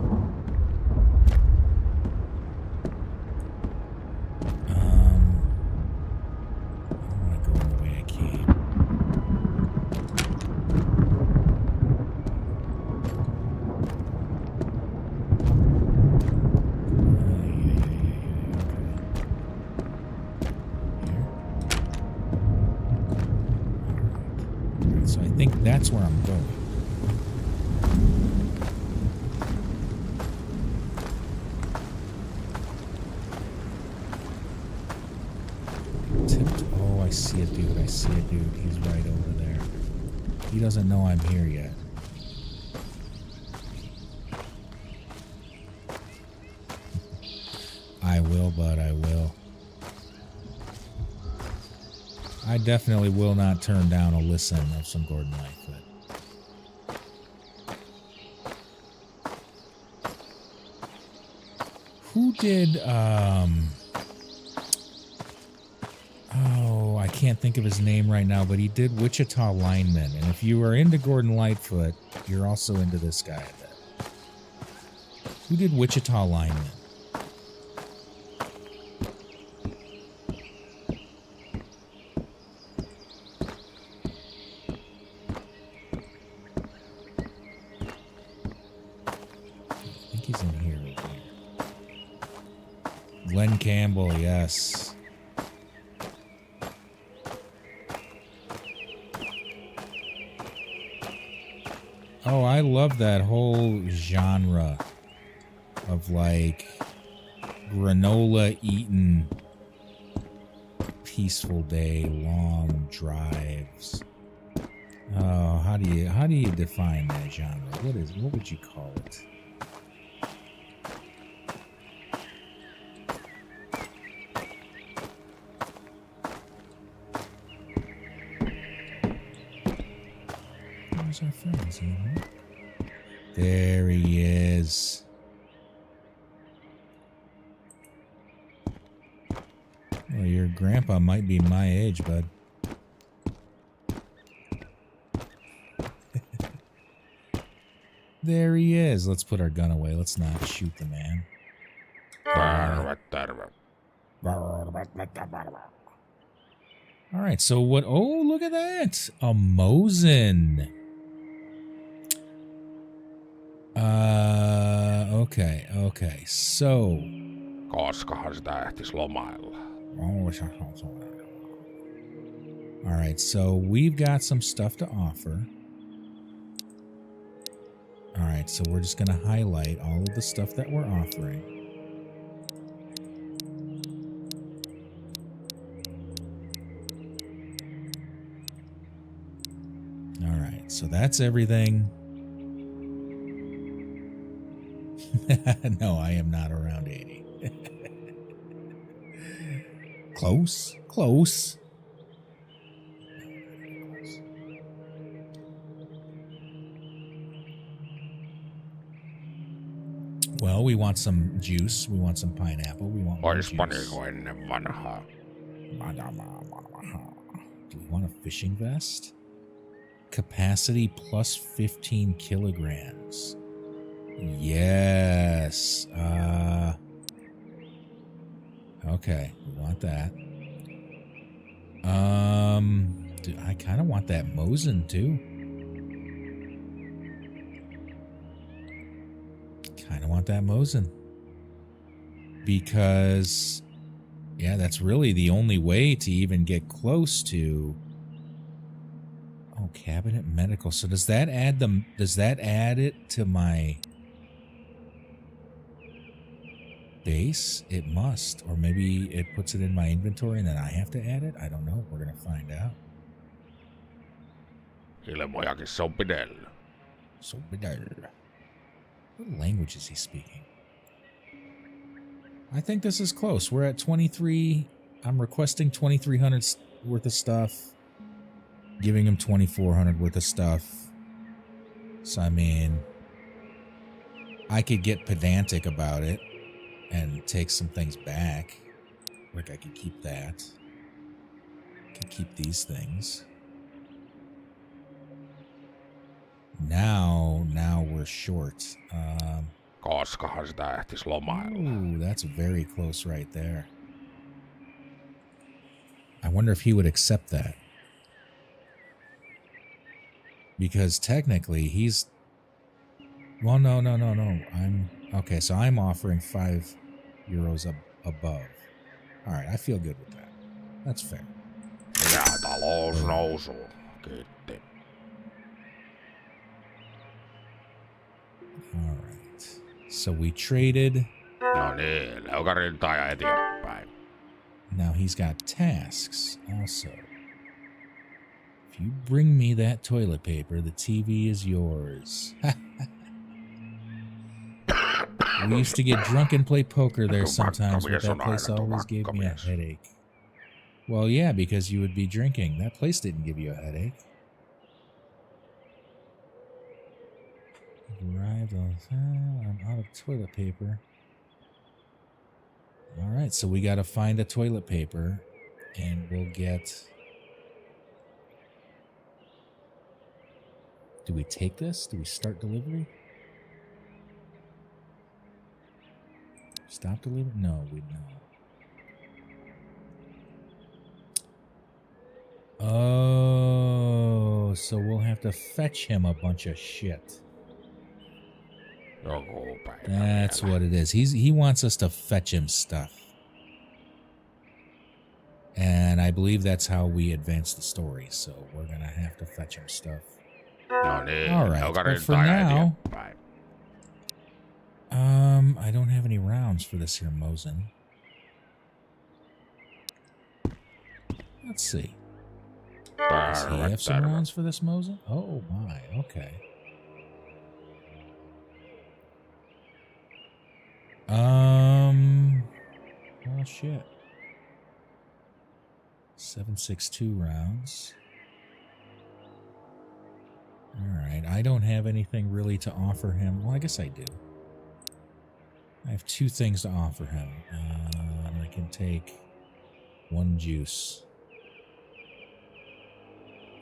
That's where I'm going. Oh, I see a dude. I see a dude. He's right over there. He doesn't know I'm here yet. I will, bud. I will. I definitely will not turn down a listen of some Gordon Lightfoot. Who did, oh, I can't think of his name right now, but he did Wichita Lineman. And if you are into Gordon Lightfoot, you're also into this guy, I bet. Who did Wichita Lineman? Glenn Campbell, yes. Oh, I love that whole genre of like granola eaten, peaceful day, long drives. Oh, how do you define that genre? What would you call it? Our friends, you know? There he is. Well, your grandpa might be my age, bud. There he is. Let's put our gun away. Let's not shoot the man. All right, so what? Oh, look at that. A Mosin. Okay. So. Koskahan sitä ehtis lomailla? All right, so we've got some stuff to offer. All right, so we're just going to highlight all of the stuff that we're offering. All right, so that's everything. No, I am not around 80. Close. Well, we want some juice. We want some pineapple. We want more juice. Do we want a fishing vest? Capacity plus 15 kilograms. Yes. Okay, we want that. Dude, I kind of want that Mosin too. Kind of want that Mosin. Because, yeah, that's really the only way to even get close to. Oh, cabinet medical. So does that add it to my base? It must. Or maybe it puts it in my inventory and then I have to add it? I don't know. We're going to find out. Ilmojakin se on pidellä. What language is he speaking? I think this is close. We're at 23. I'm requesting 2,300 worth of stuff. Giving him 2,400 worth of stuff. So, I mean, I could get pedantic about it and take some things back. Like, I could keep that. Keep these things. Now we're short. Koskahan sitä ehtis lomailla? Ooh, that's very close right there. I wonder if he would accept that. Because technically he's... Well, no. Okay, so I'm offering €5 above. All right, I feel good with that. That's fair. Ja talous nousuun. Kiitti. All right. So we traded. No niin, leukarintaa ja eteenpäin. Now he's got tasks also. If you bring me that toilet paper, the TV is yours. We used to get drunk and play poker there sometimes, but that place always gave me a headache. Well, yeah, because you would be drinking. That place didn't give you a headache. Arrived on time. I'm out of toilet paper. All right, so we got to find a toilet paper, and we'll get... Do we take this? Do we start delivery? Stop delivery? No, we don't. Oh, so we'll have to fetch him a bunch of shit. That's what it is. He wants us to fetch him stuff. And I believe that's how we advance the story, so we're going to have to fetch him stuff. No niin, all right, but for now, I don't have any rounds for this here Mosin. Let's see. Does he have some rounds for this Mosin? Oh my, okay. Oh shit. 7.62 rounds. Alright, I don't have anything really to offer him. Well, I guess I do. I have 2 things to offer him. I can take 1 juice.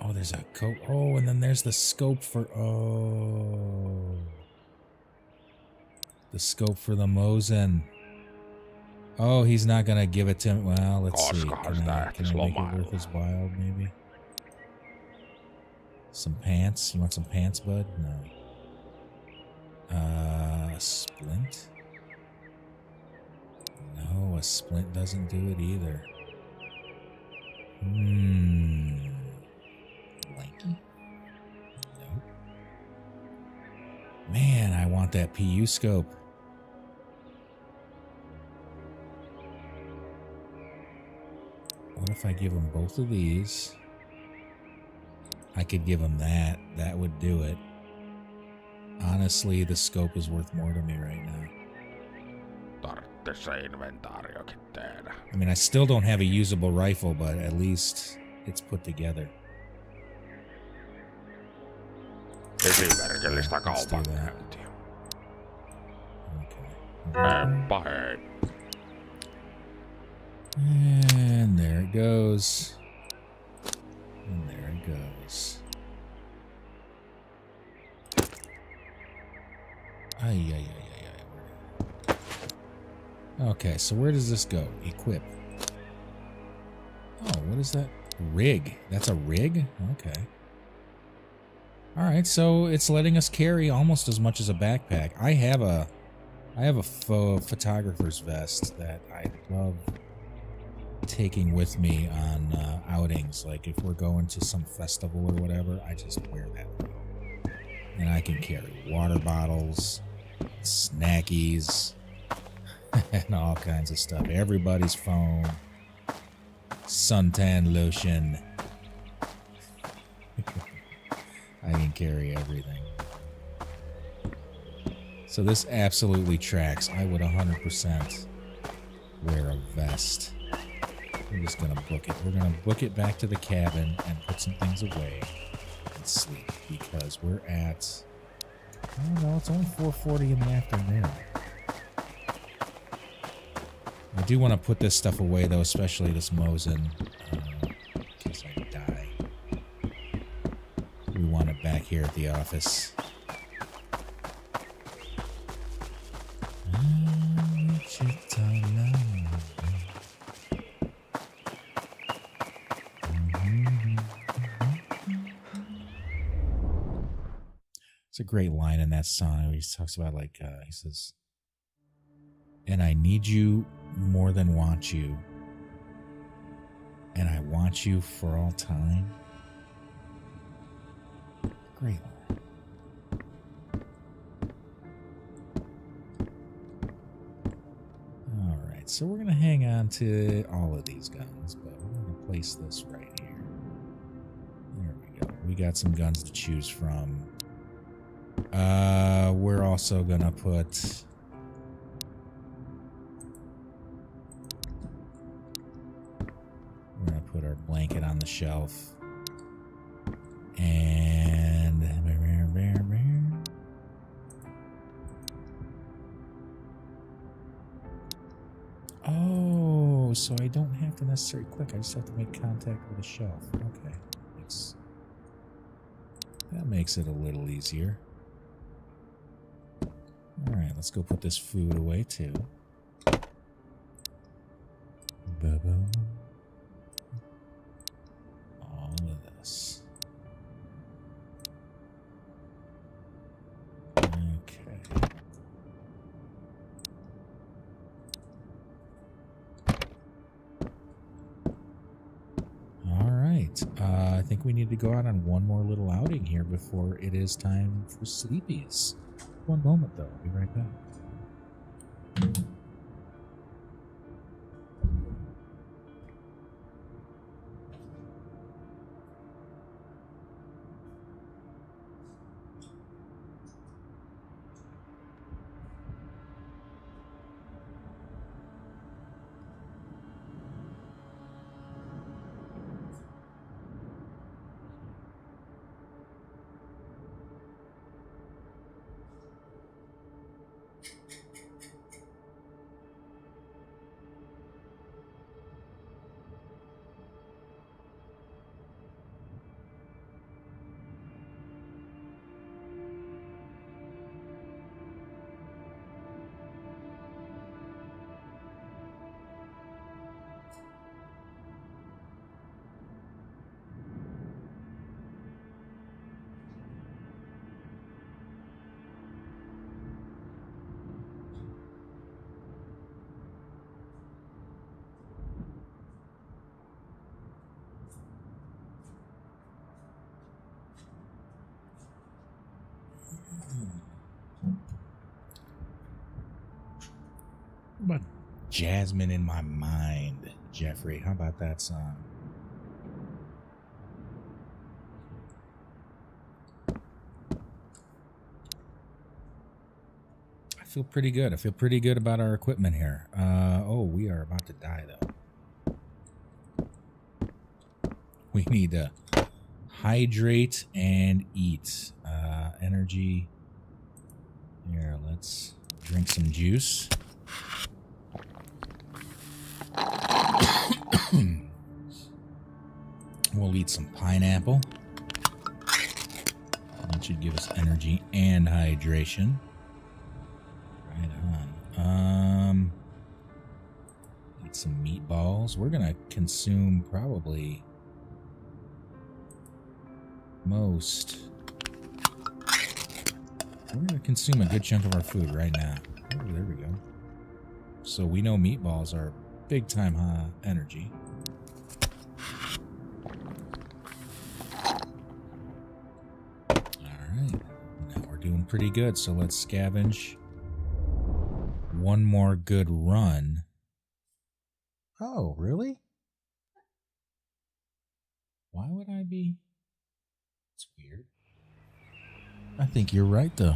Oh, there's a coat. Oh, and then there's the scope for... Oh. The scope for the Mosin. Oh, he's not going to give it to him. Well, let's see. Can I make it worth his while, maybe? Some pants? You want some pants, bud? No. Splint? No, a splint doesn't do it either. Blanky? Nope. Man, I want that PU scope. What if I give him both of these? I could give him that. That would do it. Honestly, the scope is worth more to me right now. I mean, I still don't have a usable rifle, but at least it's put together. Esimerkillistä kaupankäyntiä. Heippa hei. And there it goes. And there it goes. Okay, so where does this go? Equip. Oh, what is that? Rig. That's a rig? Okay. Alright, so it's letting us carry almost as much as a backpack. I have a photographer's vest that I love taking with me on outings. Like if we're going to some festival or whatever, I just wear that. And I can carry water bottles, snackies, and all kinds of stuff. Everybody's phone, suntan lotion. I can carry everything. So this absolutely tracks. I would 100% wear a vest. We're just going to book it. We're going to book it back to the cabin and put some things away and sleep because we're at, I don't know, it's only 4:40 in the afternoon. I do want to put this stuff away, though, especially this Mosin, because here at the office. It's a great line in that song. He talks about, like, he says, and I need you more than want you. And I want you for all time. Great line. All right, so we're going to hang on to all of these guns, but we're going to place this right here. There we go. We got some guns to choose from. We're also going to put... We're going to put our blanket on the shelf. And... Oh, so I don't have to necessarily click. I just have to make contact with the shelf. Okay. That makes it a little easier. All right, let's go put this food away, too. All of this. Okay. All right. I think we need to go out on one more little outing here before it is time for sleepies. One moment, though. I'll be right back. What about Jasmine in My Mind, Jeffrey? How about that song? I feel pretty good. I feel pretty good about our equipment here. Oh, we are about to die, though. We need to hydrate and eat. Energy. Here, let's drink some juice. We'll eat some pineapple. That should give us energy and hydration. Right on. Eat some meatballs. We're gonna consume probably most. We're gonna consume a good chunk of our food right now. Oh, there we go. So we know meatballs are big time high energy. Alright. Now we're doing pretty good, so let's scavenge one more good run. Oh, really? Why would I be? It's weird. I think you're right, though.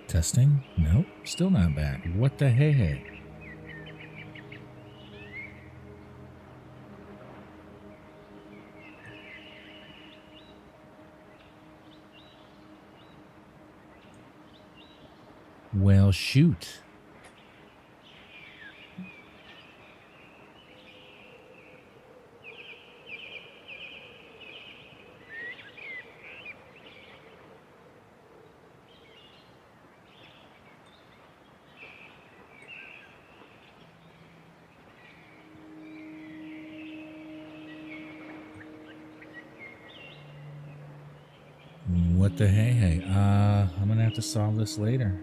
Testing? Nope, still not back. What the hey? Well, shoot. What the hey? I'm gonna have to solve this later.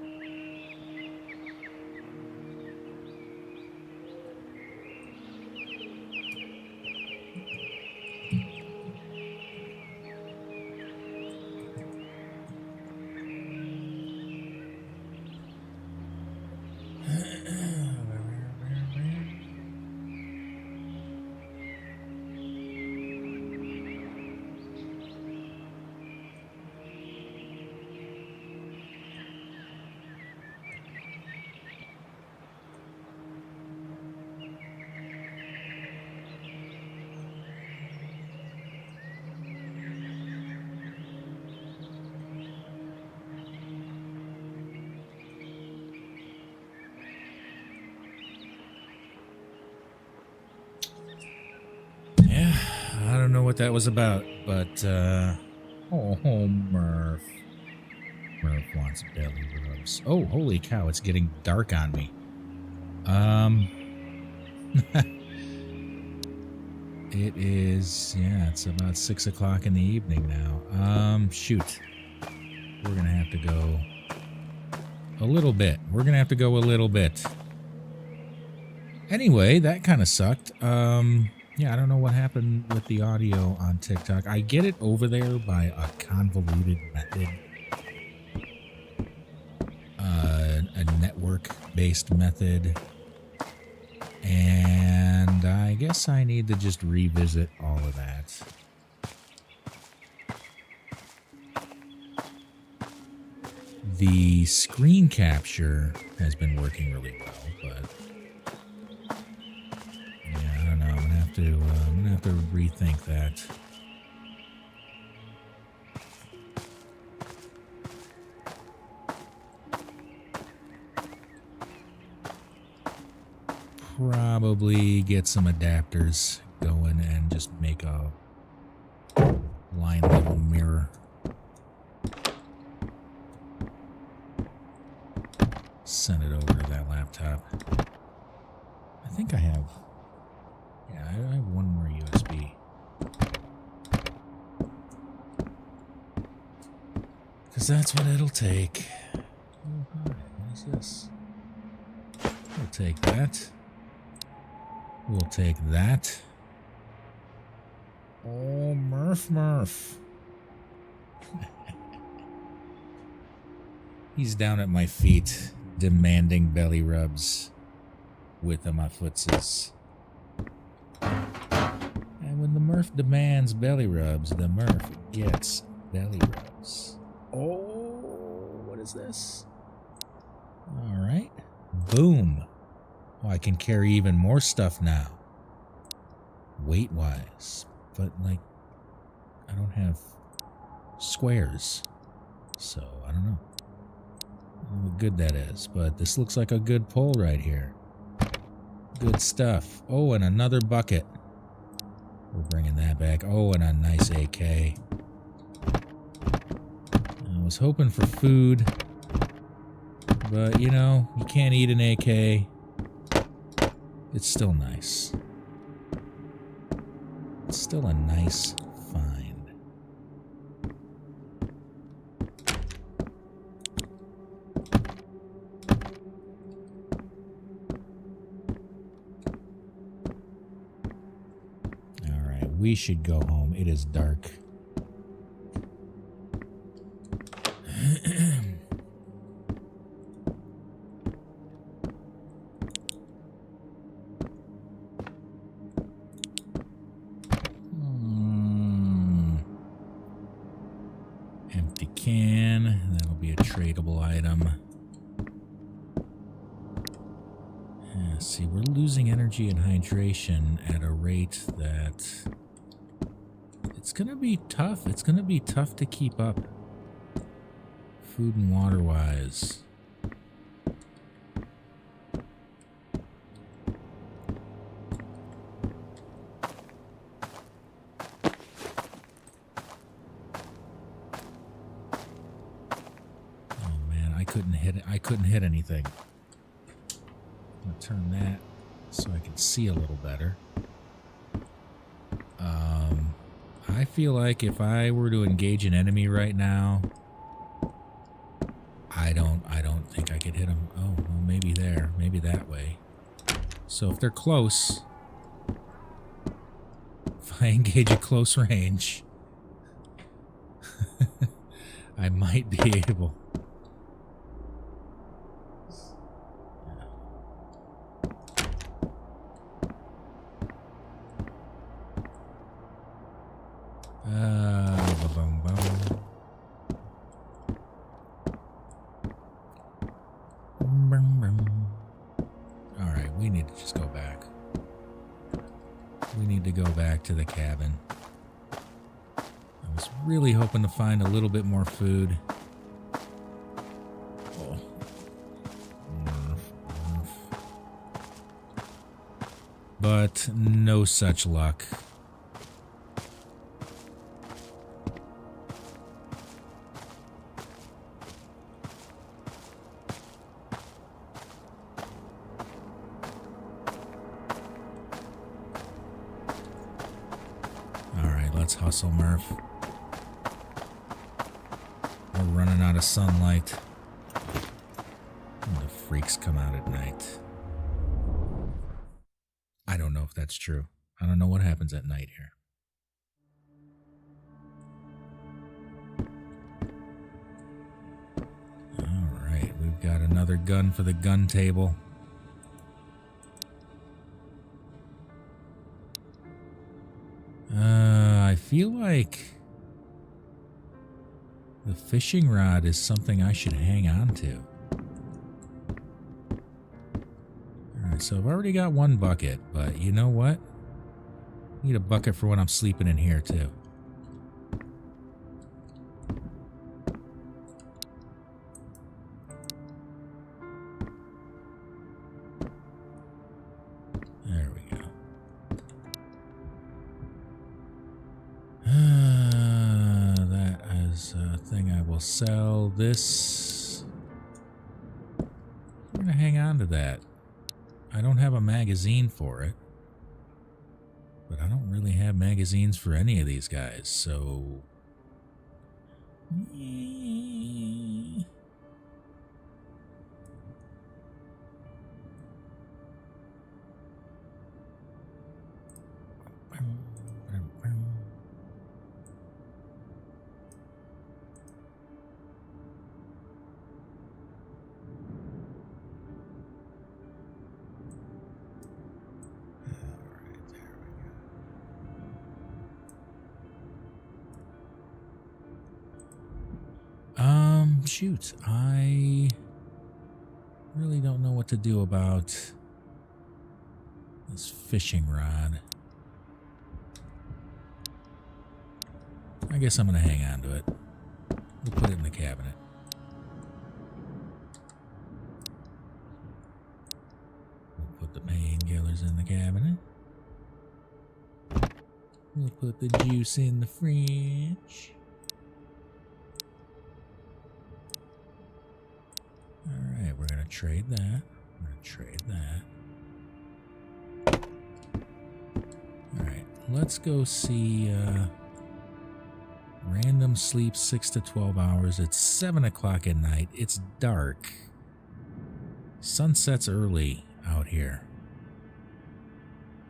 Yeah, I don't know what that was about, but, oh, Murph. Murph wants belly rubs. Oh, holy cow, it's getting dark on me. It is, yeah, it's about 6 o'clock in the evening now. Shoot. We're gonna have to go a little bit. We're gonna have to go a little bit. Anyway, that kind of sucked. Yeah, I don't know what happened with the audio on TikTok. I get it over there by a convoluted method. A network-based method. And I guess I need to just revisit all of that. The screen capture has been working really well, but yeah, I don't know. I'm gonna have to rethink that. Probably get some adapters going and just make a line level mirror. Send it over to that laptop. I think I have... Yeah, I have one more USB. Because that's what it'll take. Oh, hi. What is this? We'll take that. We'll take that. Oh, Murph. He's down at my feet, demanding belly rubs with my footses. And when the Murph demands belly rubs, the Murph gets belly rubs. Oh, what is this? All right. Boom. Oh, I can carry even more stuff now. Weight-wise. But, like, I don't have squares. So, I don't know how good that is. But this looks like a good pull right here. Good stuff. Oh, and another bucket. We're bringing that back. Oh, and a nice AK. I was hoping for food. But, you know, you can't eat an AK. It's still nice. It's still a nice find. All right, we should go home. It is dark. upgradable item. Yeah, see, we're losing energy and hydration at a rate that it's gonna be tough. It's gonna be tough to keep up, food and water wise. I couldn't hit anything. I'm gonna turn that so I can see a little better. I feel like if I were to engage an enemy right now, I don't think I could hit them. Oh, well, maybe there, maybe that way. So if they're close, if I engage at close range, I might be able. Alright, we need to just go back. We need to go back to the cabin. I was really hoping to find a little bit more food. Oh. But no such luck. Let's hustle, Murph. We're running out of sunlight. And the freaks come out at night. I don't know if that's true. I don't know what happens at night here. Alright, we've got another gun for the gun table. I feel like the fishing rod is something I should hang on to. Alright, so I've already got one bucket, but you know what? I need a bucket for when I'm sleeping in here, too. There we go. That is a thing I will sell. This, I'm going to hang on to that. I don't have a magazine for it. But I don't really have magazines for any of these guys, so... Shoot, I really don't know what to do about this fishing rod. I guess I'm going to hang on to it. We'll put it in the cabinet. We'll put the painkillers in the cabinet. We'll put the juice in the fridge. Alright, we're going to trade that. We're going to trade that. Alright, let's go see random sleep 6 to 12 hours. It's 7 o'clock at night. It's dark. Sunset's early out here.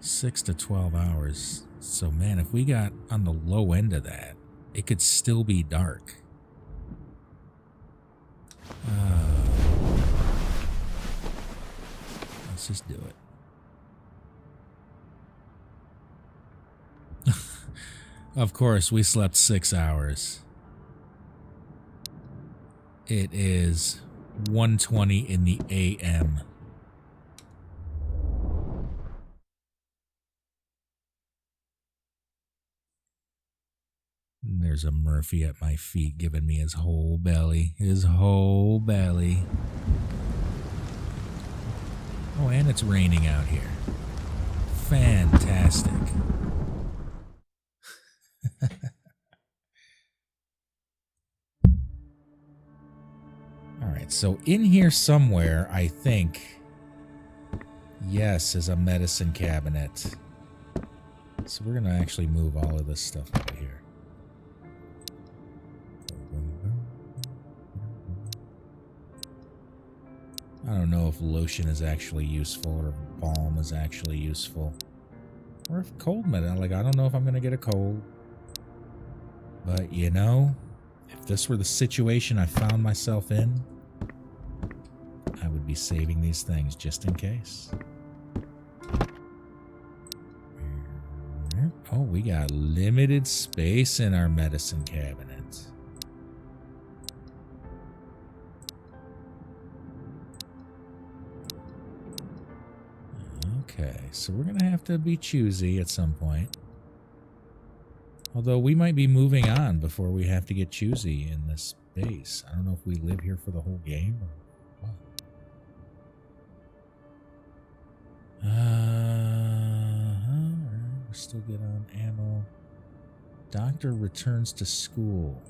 6 to 12 hours. So, man, if we got on the low end of that, it could still be dark. Let's just do it. Of course, we slept 6 hours. It is 1:20 in the AM. There's a Murphy at my feet giving me his whole belly. His whole belly. Oh, and it's raining out here. Fantastic. Alright, so in here somewhere, I think, yes, is a medicine cabinet. So we're going to actually move all of this stuff over here. I don't know if lotion is actually useful or if balm is actually useful. Or if cold medicine, like, I don't know if I'm going to get a cold. But, you know, if this were the situation I found myself in, I would be saving these things just in case. Oh, we got limited space in our medicine cabinet. Okay, so we're going to have to be choosy at some point. Although we might be moving on before we have to get choosy in this base. I don't know if we live here for the whole game or what. We're still good on ammo. Doctor returns to school.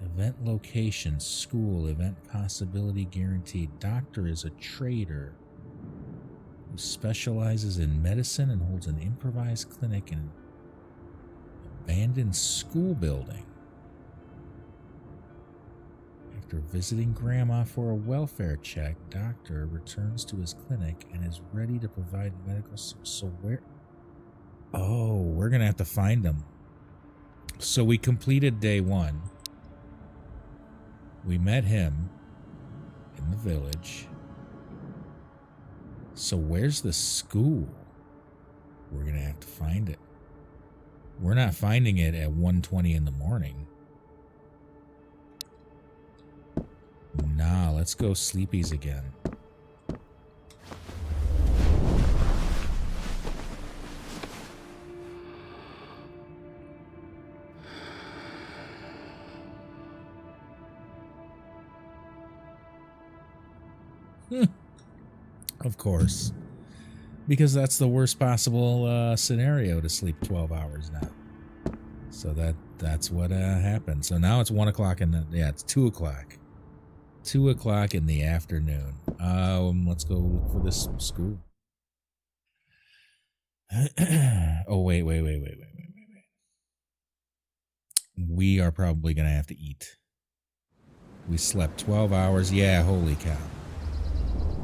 Event location, school, event possibility guaranteed. Doctor is a trader who specializes in medicine and holds an improvised clinic in an abandoned school building. After visiting Grandma for a welfare check, Doctor returns to his clinic and is ready to provide medical service. So where? Oh, we're going to have to find him. So we completed day 1. We met him in the village. So where's the school? We're going to have to find it. We're not finding it at 1:20 in the morning. Nah, let's go sleepies again. Of course. Because that's the worst possible scenario to sleep 12 hours now. So that's what happened. So now it's 1 o'clock in the... Yeah, it's 2 o'clock. 2 o'clock in the afternoon. Let's go look for this school. Oh, wait. We are probably going to have to eat. We slept 12 hours. Yeah, holy cow.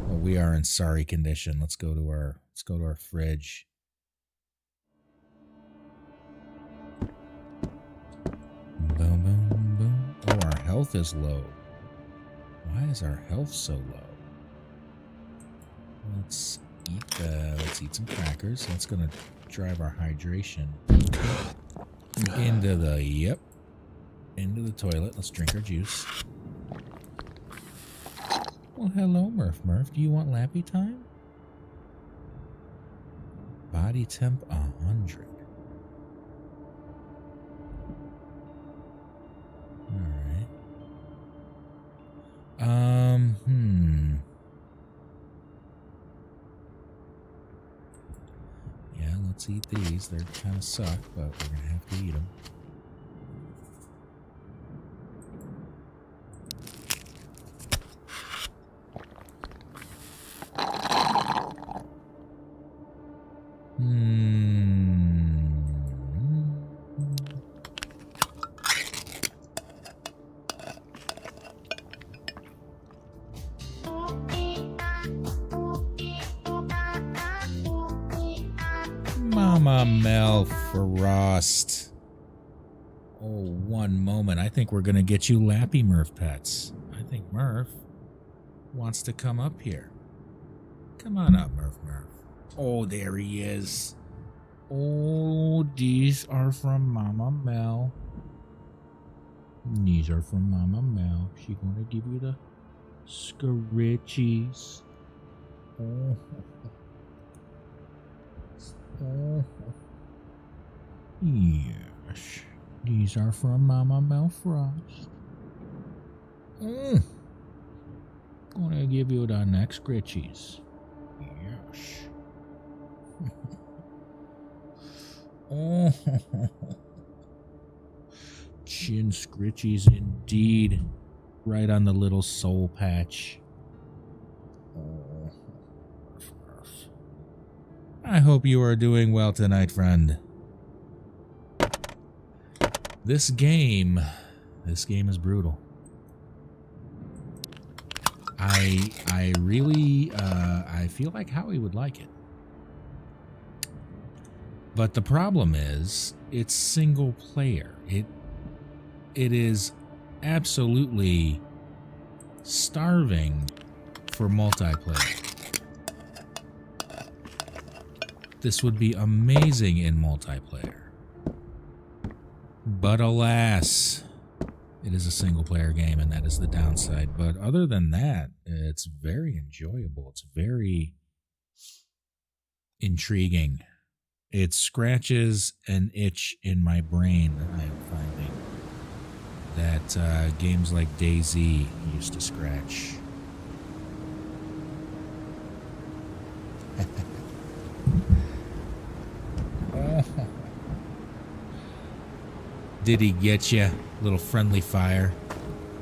Well, we are in sorry condition. Let's go to our fridge. Boom, boom, boom. Oh, our health is low. Why is our health so low? Let's eat some crackers. That's gonna drive our hydration into the toilet. Let's drink our juice. Well, hello, Murph. Do you want lappy time? Body temp 100. Alright. Yeah, let's eat these. They kind of suck, but we're gonna have to eat them. Mama Mel Frost. Oh, one moment. I think we're going to get you Lappy Murph pets. I think Murph wants to come up here. Come on up, Murph. Oh, there he is. Oh, these are from Mama Mel. These are from Mama Mel. She gonna give you the scritchies. Oh. Oh. Yes. These are from Mama Mel Frost. Oh. Gonna give you the next scritchies. Yes. Oh. Chin scritchies indeed. Right on the little soul patch. Oh. I hope you are doing well tonight, friend. This game is brutal. I really I feel like Howie would like it. But the problem is it's single player. It is absolutely starving for multiplayer. This would be amazing in multiplayer. But alas, it is a single player game, and that is the downside. But other than that, it's very enjoyable. It's very intriguing. It scratches an itch in my brain, I am finding, that games like DayZ used to scratch. Oh. Did he get you? Little friendly fire.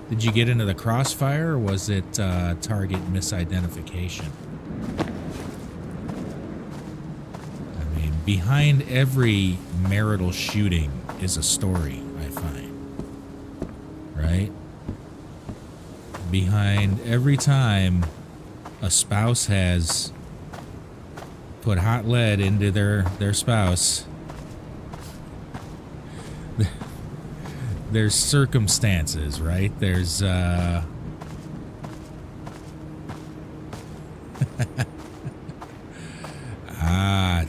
Did you get into the crossfire, or was it target misidentification? I mean, behind every marital shooting is a story, I find. Right? Behind every time a spouse has put hot lead into their spouse, there's circumstances, right? There's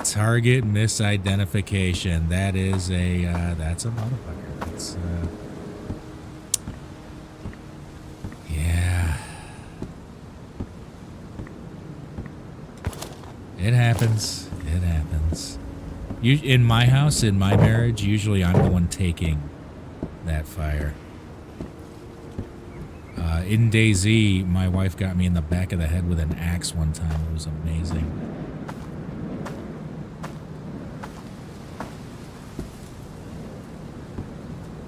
target misidentification. That is that's a motherfucker. That's yeah. It happens. It happens. In my house, in my marriage, usually I'm the one taking that fire. In DayZ, my wife got me in the back of the head with an axe one time. It was amazing.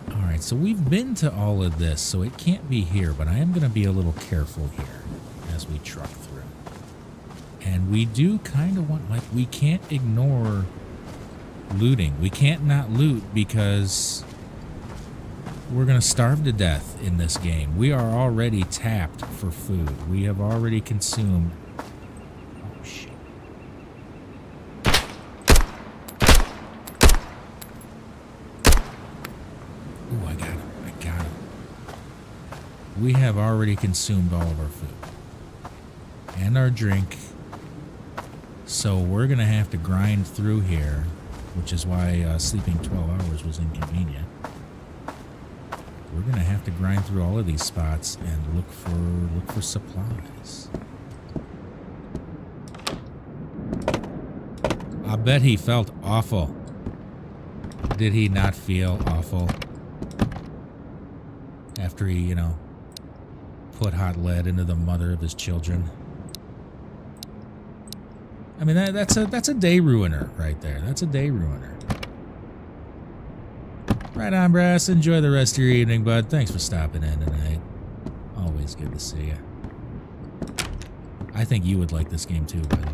Alright, so we've been to all of this, so it can't be here, but I am going to be a little careful here as we truck through. And we do kind of want, like, we can't ignore looting. We can't not loot because we're going to starve to death in this game. We are already tapped for food. We have already consumed... Oh, shit. Ooh, I got him. I got him. We have already consumed all of our food. And our drink. So we're going to have to grind through here, which is why sleeping 12 hours was inconvenient. We're going to have to grind through all of these spots and look for supplies. I bet he felt awful. Did he not feel awful? After he, put hot lead into the mother of his children. I mean, that's a day ruiner right there. That's a day ruiner. Right on, Brass. Enjoy the rest of your evening, bud. Thanks for stopping in tonight. Always good to see you. I think you would like this game too, by the way.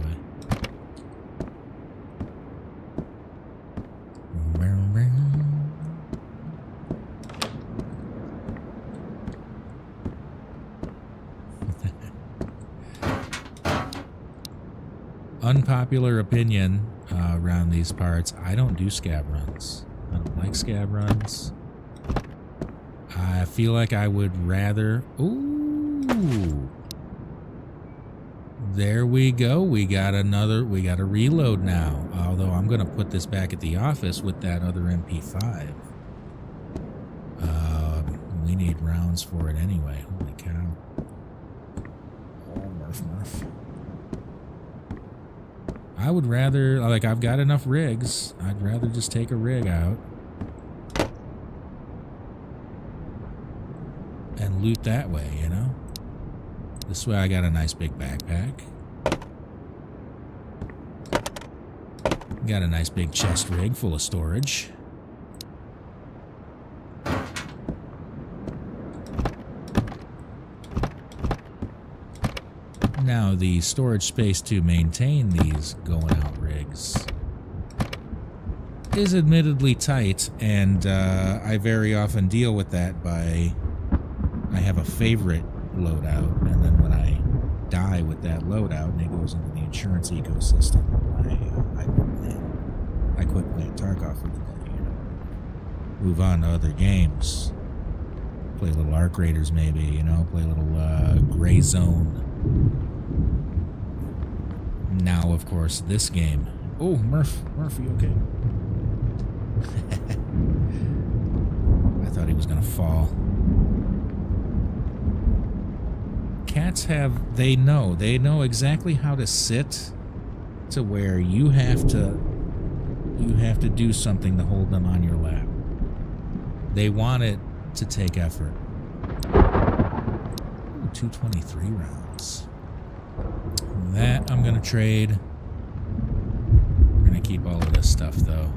Unpopular opinion around these parts. I don't do scab runs. I don't like scab runs. I feel like I would rather... Ooh. There we go. We got a reload now. Although I'm going to put this back at the office with that other MP5. we need rounds for it anyway. Holy cow. Oh, Murph. I would rather, like, I've got enough rigs. I'd rather just take a rig out and loot that way, you know? This way I got a nice big backpack. Got a nice big chest rig full of storage. Now, the storage space to maintain these going out rigs is admittedly tight, and I very often deal with that by I have a favorite loadout, and then when I die with that loadout and it goes into the insurance ecosystem, I quit playing Tarkov for the day, you know. Move on to other games. Play a little Arc Raiders maybe, you know, play a little Gray Zone. Now, of course, this game. Oh, Murph, you okay? I thought he was gonna fall. Cats they know exactly how to sit to where you have to do something to hold them on your lap. They want it to take effort. Ooh, 223 rounds. That I'm gonna trade. We're gonna keep all of this stuff though.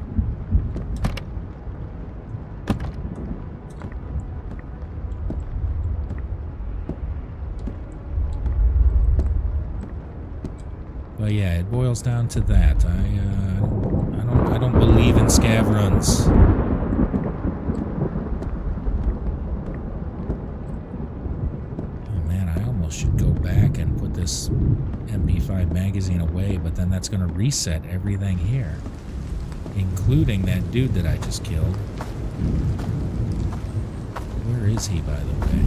But yeah, it boils down to that. I don't believe in scav runs. Oh man, I almost should go back and put this MP5 magazine away, but then that's going to reset everything here, including that dude that I just killed. Where is he, by the way?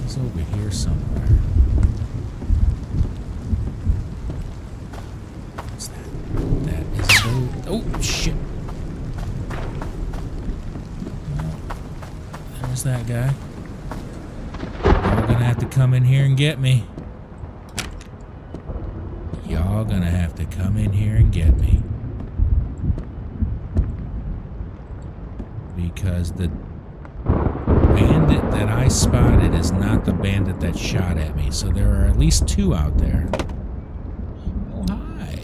He's over here somewhere. Oh, shit. There's that guy. Y'all gonna have to come in here and get me. Y'all gonna have to come in here and get me. Because the bandit that I spotted is not the bandit that shot at me. So there are at least two out there. Oh, hi.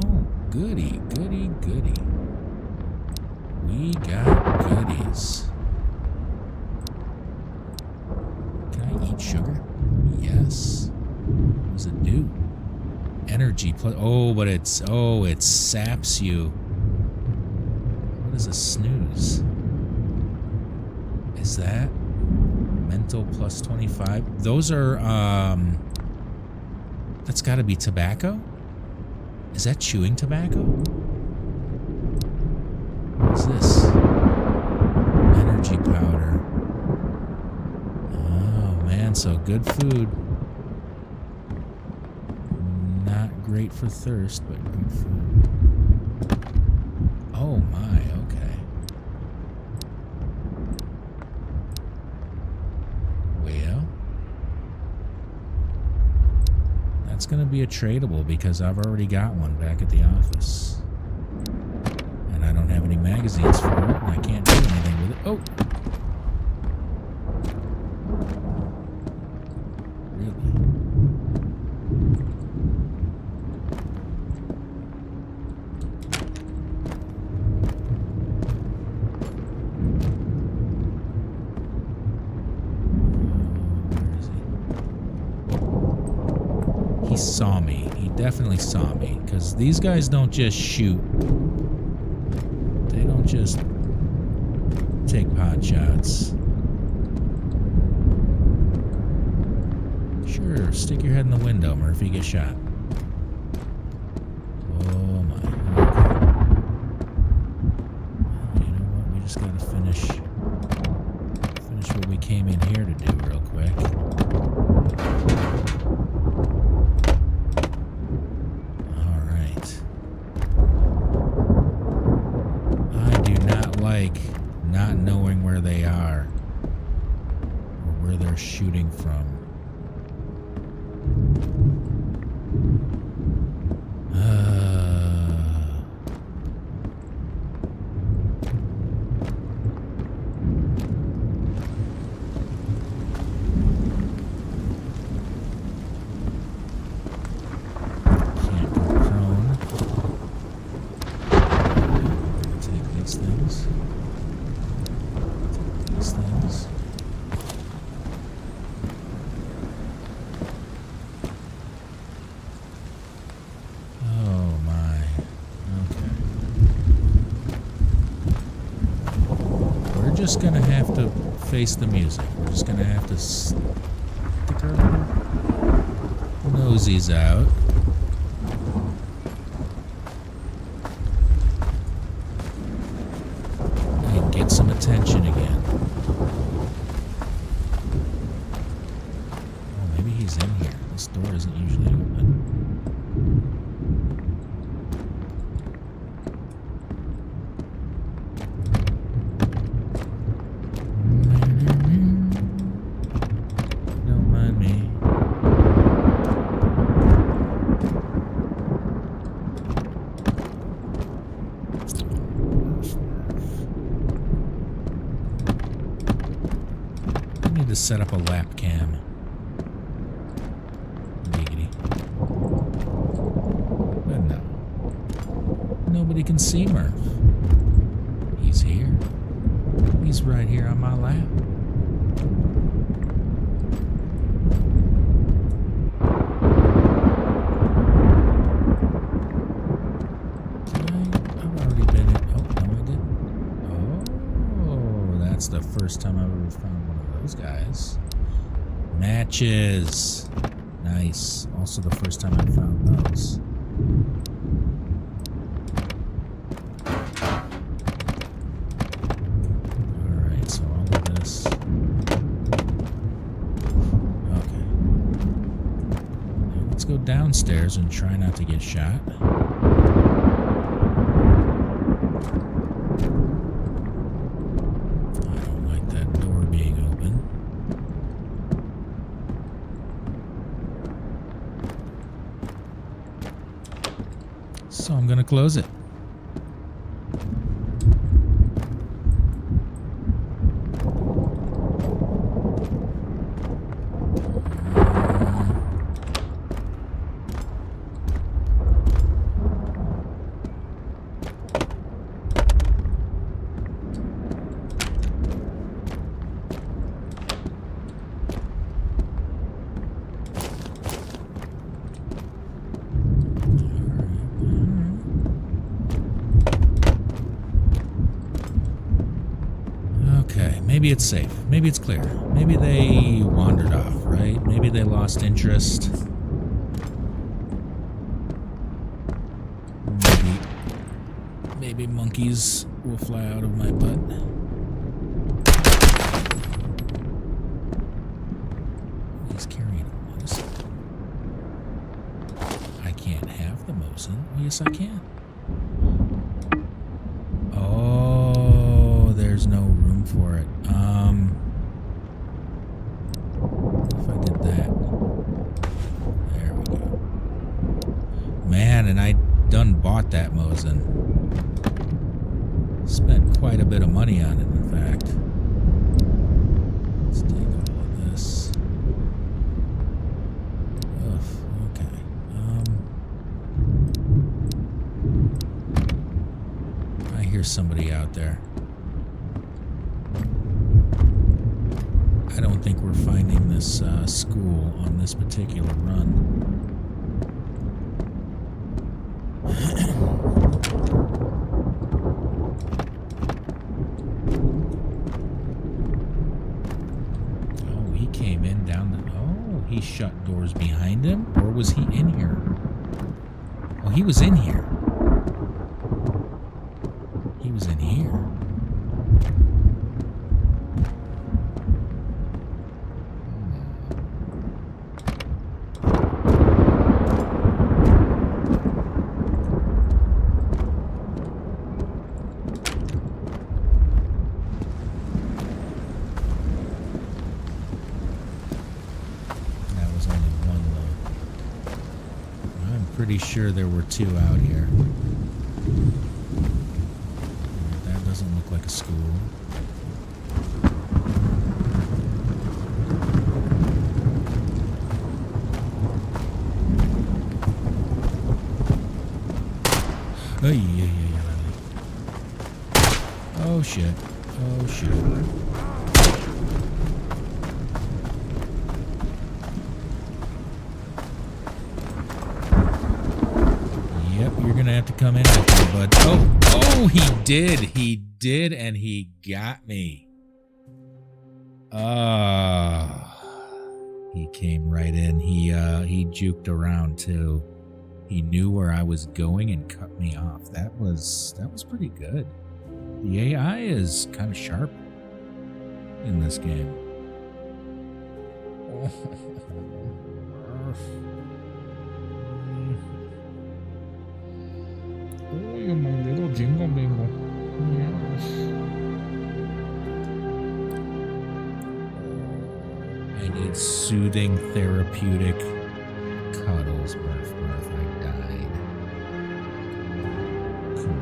Oh, goody. We got goodies. Can I eat sugar? Yes. What does it do? Energy plus. Oh, but it saps you. What is a snooze? Is that mental plus 25? Those are that's got to be tobacco. Is that chewing tobacco? What's this? Energy powder. Oh man, so good food. Not great for thirst, but good food. Oh my, okay. Well, that's gonna be a tradable because I've already got one back at the office. I don't have any magazines for it, and I can't do anything with it. Oh! Really? Where is he? He saw me. He definitely saw me, because these guys don't just shoot. They don't just take pot shots. Sure, stick your head in the window, Murphy, get shot. Oh my. Okay. You know what? We just gotta finish what we came in here to do real quick. Not knowing where they are. where they're shooting from. Can't go prone. Take these things. Take these things. Oh my. Okay. We're just gonna have to face the music. We're just gonna have to stick our little nosies out. And get some attention again. Oh, maybe he's in here. This door isn't usually open. Don't mind me. I need to set up a lap cam. Giggity. But no. Nobody can see Murph. He's here. He's right here on my lap. I've already been in. Oh, no, I didn't. Oh, that's the first time I've ever found one of those guys. Matches. Nice. Also the first time I found those. Alright, so all of this. Okay. Now let's go downstairs and try not to get shot. I don't like that door being open. So I'm gonna close it. Okay, maybe it's safe. Maybe it's clear. Maybe they wandered off, right? Maybe they lost interest. Maybe monkeys will fly out of my butt. He's carrying a Mosin. I can't have the Mosin. Oh, yes, I can. Oh, there's no room for it. If I did that. There we go. Man, and I done bought that Mosin. Spent quite a bit of money on it, in fact. Let's take all of this. Ugh, okay. I hear somebody out there. I don't think we're finding this school on this particular run. Oh, he came in down the... Oh, he shut doors behind him? Or was he in here? Oh, he was in here. He was in here. pretty sure there were 2 out here. That doesn't look like a school. Oh shit. Oh shit. Yep, you're gonna have to come in after me, bud. Oh, he did. He did, and he got me. He came right in. He juked around too. He knew where I was going and cut me off. That was pretty good. The AI is kind of sharp in this game. Oh, you're my little jingle bingle. Yes. I need soothing, therapeutic cuddles, Murph. I died. Cool.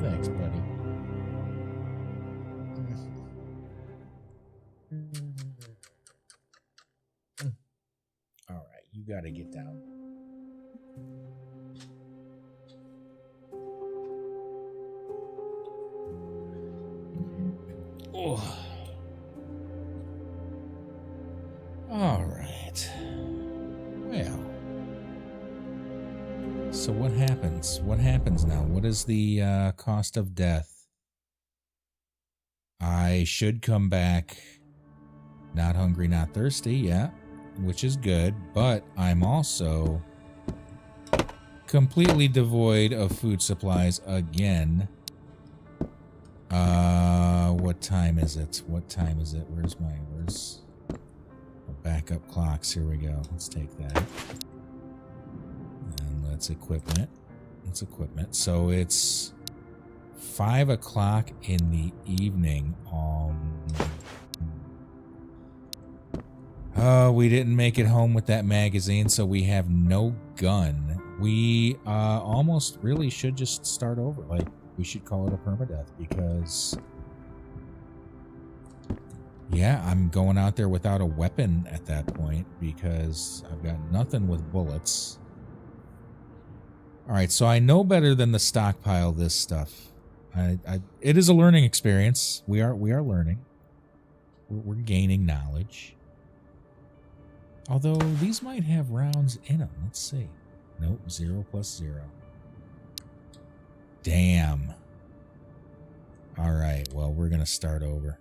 Thanks, buddy. All right, you got to get down. Oh. All right. Well. So what happens? What happens now? What is the cost of death? I should come back not hungry, not thirsty, yeah, which is good, but I'm also completely devoid of food supplies again. What time is it? What time is it? Where's my backup clocks? Here we go. Let's take that. And let's equipment. It's equipment. So it's 5 o'clock in the evening. We didn't make it home with that magazine, so we have no gun. We almost really should just start over. Like, we should call it a permadeath because, yeah, I'm going out there without a weapon at that point because I've got nothing with bullets. All right, so I know better than to stockpile this stuff. It is a learning experience. We are learning. We're gaining knowledge. Although these might have rounds in them. Let's see. Nope, 0 + 0. Damn. All right, well, we're going to start over.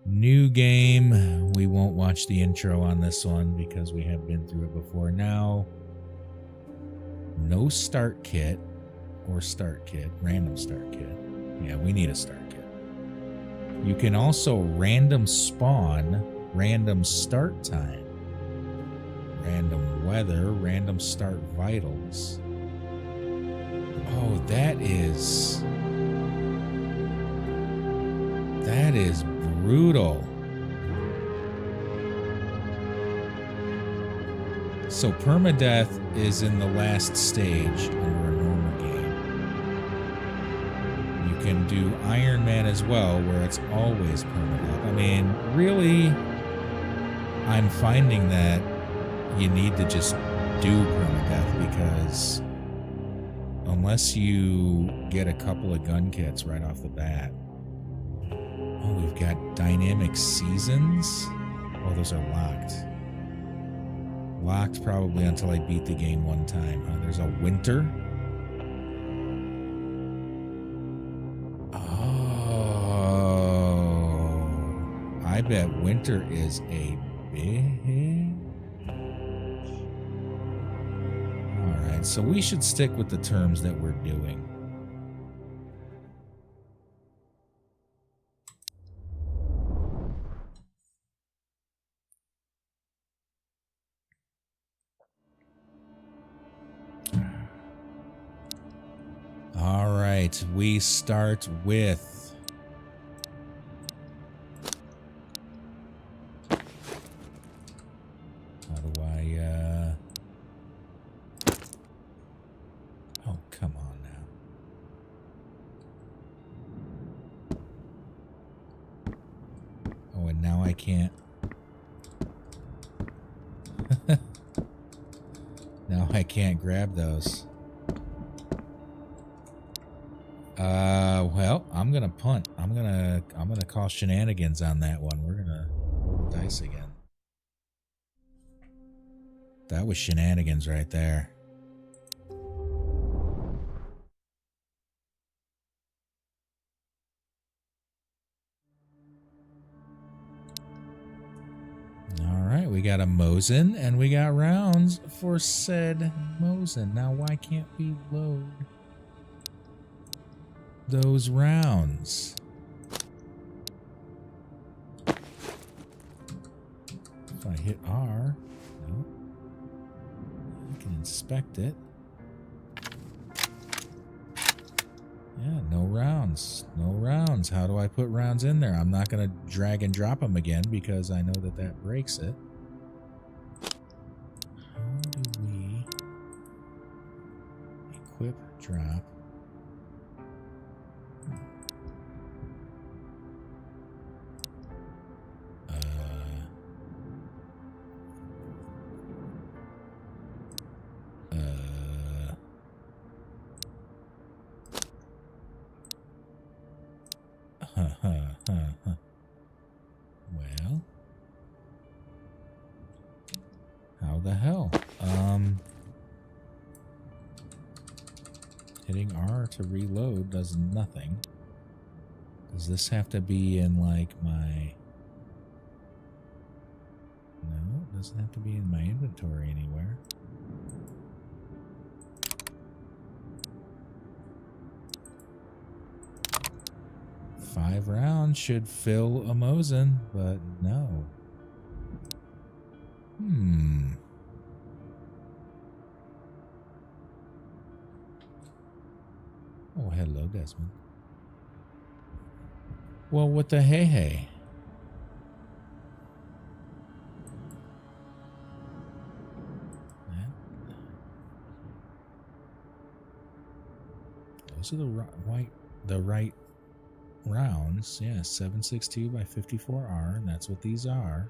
New game. We won't watch the intro on this one because we have been through it before. Now, no start kit or start kit. Random start kit. Yeah, we need a start kit. You can also random spawn, random start time, random weather, random start vitals. Oh, that is brutal. So permadeath is in the last stage under a normal game. You can do Iron Man as well, where it's always permadeath. I mean, really, I'm finding that you need to just do permadeath because unless you get a couple of gun kits right off the bat. Oh, we've got dynamic seasons. Oh, those are locked. Locked probably until I beat the game one time. There's a winter. Oh, I bet winter is a big. All right, so we should stick with the terms that we're doing. All right, we start with how do I oh, come on now. Oh, and now I can't. Now I can't grab those. Well, I'm gonna punt. I'm gonna call shenanigans on that one. We're gonna roll the dice again. That was shenanigans right there. All right, we got a Mosin and we got rounds for said Mosin. Now, why can't we load those rounds? If I hit R, no, I can inspect it. Yeah, no rounds. No rounds. How do I put rounds in there? I'm not going to drag and drop them again because I know that that breaks it. How do we equip, drop? Well, how the hell? Hitting R to reload does nothing. Does this have to be in like my... No, it doesn't have to be in my inventory anywhere. Five rounds should fill a Mosin, but no. Oh, hello, Desmond. Well, what the hey? Those are the right rounds. Yeah, 762 by 54R, and that's what these are.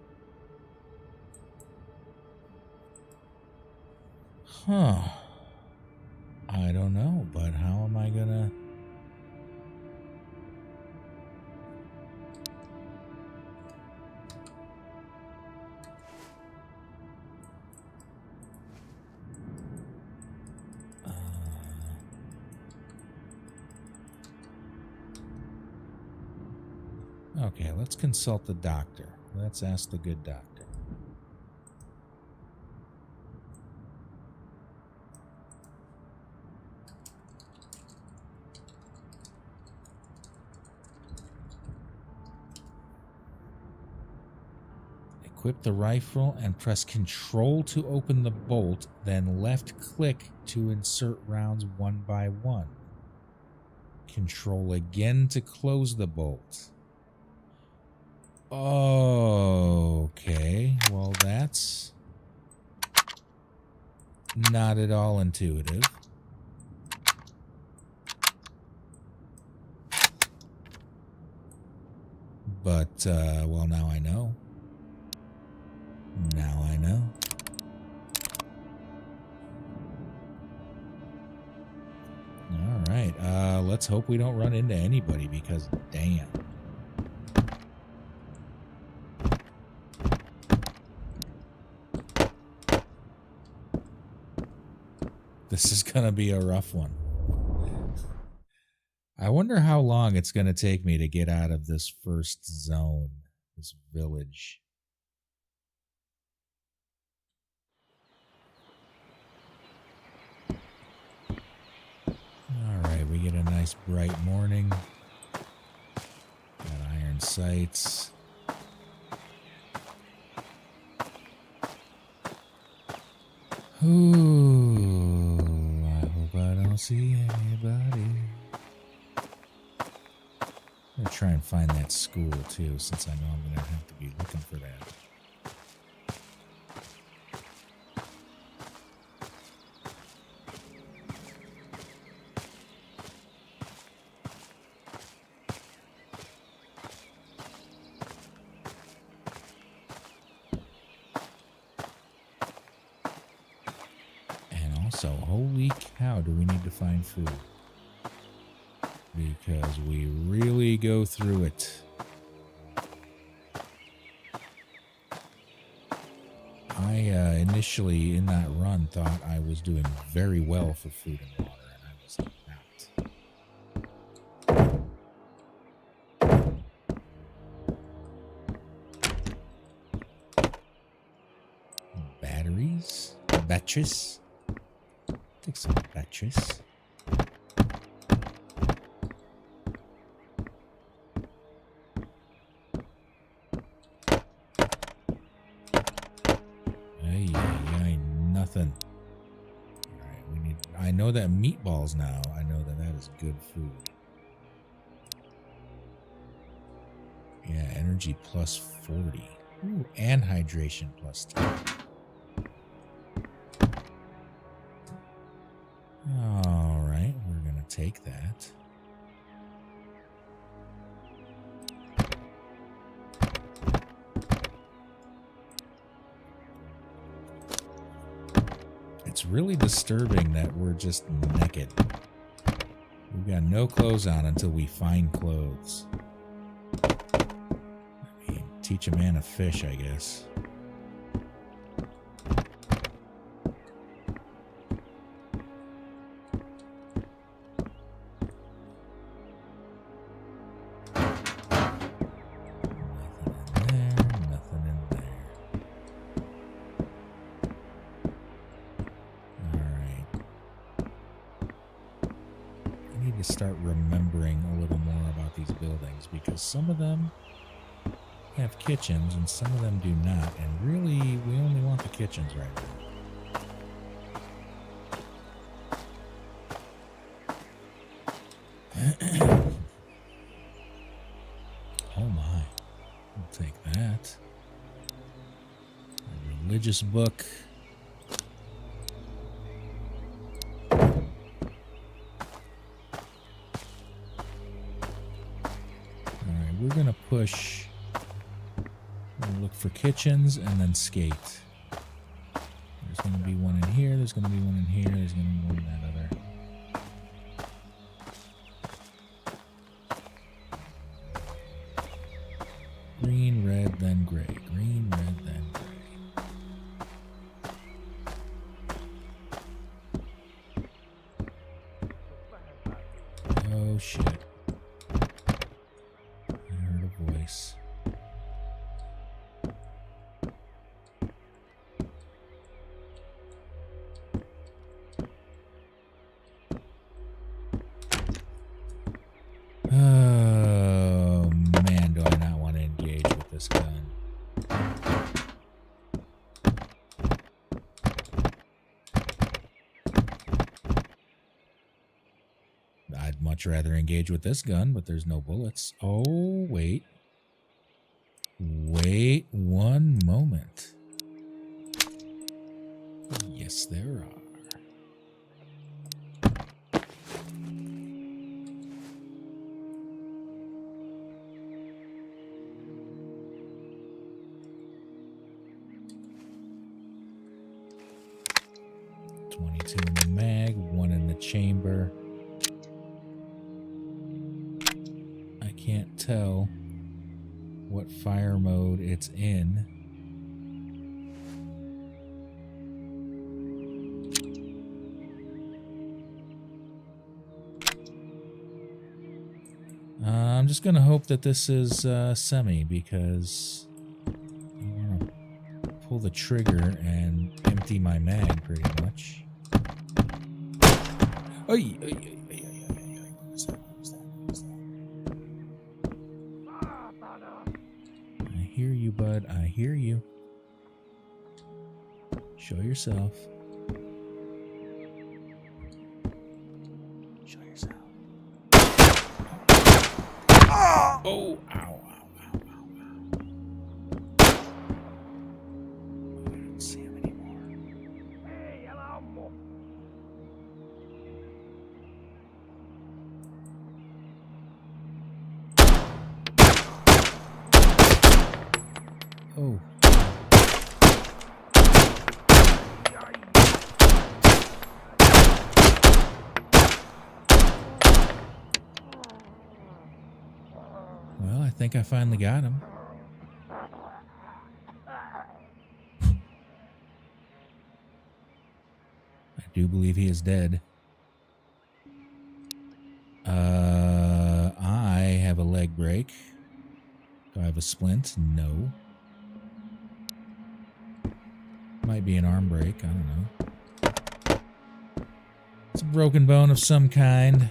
Huh. I don't know, but how am I gonna... Okay, let's consult the doctor. Let's ask the good doctor. Equip the rifle and press Control to open the bolt, then left click to insert rounds one by one. Control again to close the bolt. Okay, well that's not at all intuitive. But, well, now I know. Now I know. All right, let's hope we don't run into anybody because, damn. This is going to be a rough one. I wonder how long it's going to take me to get out of this first zone, this village. All right, we get a nice bright morning. Got iron sights. Ooh, I hope I don't see anybody. I'm going to try and find that school, too, since I know I'm going to have to be looking for that. And also, holy cow, do we need to find food? Because we really go through it. I initially in that run thought I was doing very well for food and water, and I was not. Batteries? Batteries? Take some batteries. Nothing. All right, we need. I know that meatballs now. I know that that is good food. Yeah, energy plus 40. Ooh, and hydration plus 10. All right, we're gonna take that. It's really disturbing that we're just naked. We've got no clothes on until we find clothes. I mean, teach a man to fish, I guess. Start remembering a little more about these buildings, because some of them have kitchens and some of them do not, and really we only want the kitchens right now. Oh my, I'll take that. A religious book. We're going to push, we're gonna look for kitchens and then skate. There's going to be one in here, there's going to be one in here, there's going to be one in that other. Green, red, then gray. Green, red, then gray. Oh shit. Voice. Oh man, do I not want to engage with this gun. I'd much rather engage with this gun, but there's no bullets. Oh, wait. Wait one moment. Yes, there are. .22 in the mag, 1 in the chamber. I can't tell what fire mode it's in. I'm just gonna hope that this is semi, because I want to pull the trigger and empty my mag pretty much. What was that? I hear you, bud. I hear you. Show yourself. Show yourself. Oh, ow, ow, ow, ow, ow. I don't see him anymore. Oh. Well, I think I finally got him. I do believe he is dead. I have a leg break. Do I have a splint? No. Might be an arm break. I don't know. It's a broken bone of some kind.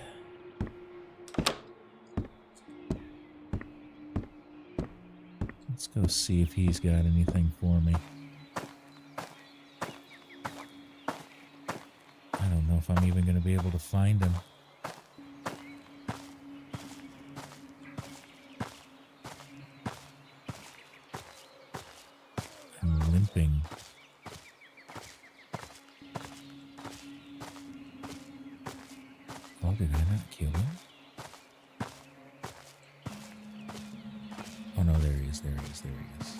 Let's go see if he's got anything for me. I don't know if I'm even going to be able to find him. I'm limping. Oh, did I not kill him? Oh no, there he is, there he is, there he is.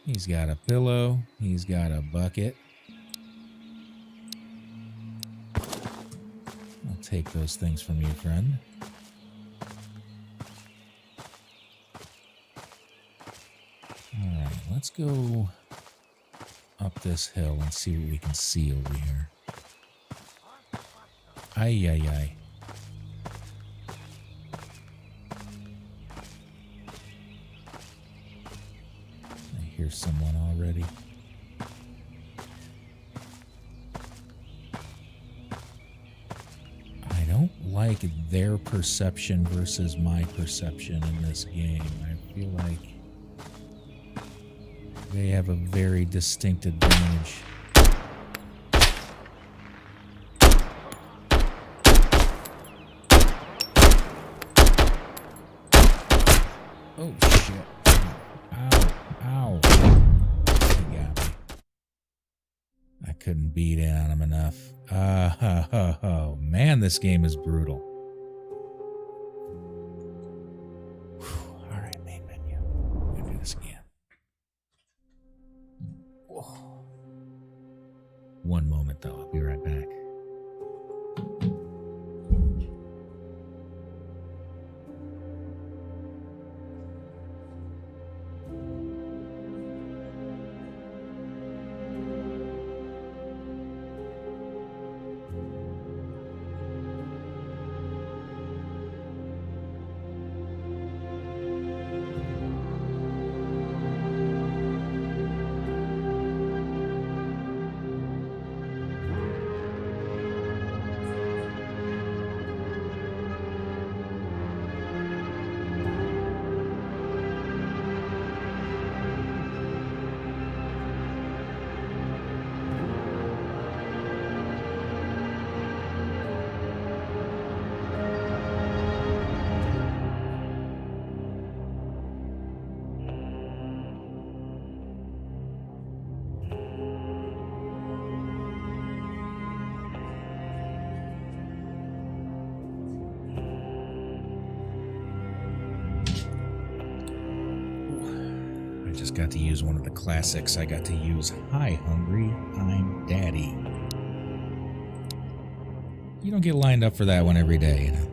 He's got a pillow, he's got a bucket. I'll take those things from you, friend. Alright, let's go up this hill and see what we can see over here. Ay, ay, ay. I hear someone already. I don't like their perception versus my perception in this game. I feel like they have a very distinct advantage. Oh, shit. Ow. Ow. He got me. I couldn't beat down him enough. Oh, man, this game is brutal. Whew. All right, main menu. We're going to do this again. Whoa. One moment, though. I'll be right back. Got to use one of the classics. I got to use Hi Hungry, I'm Daddy. You don't get lined up for that one every day, you know.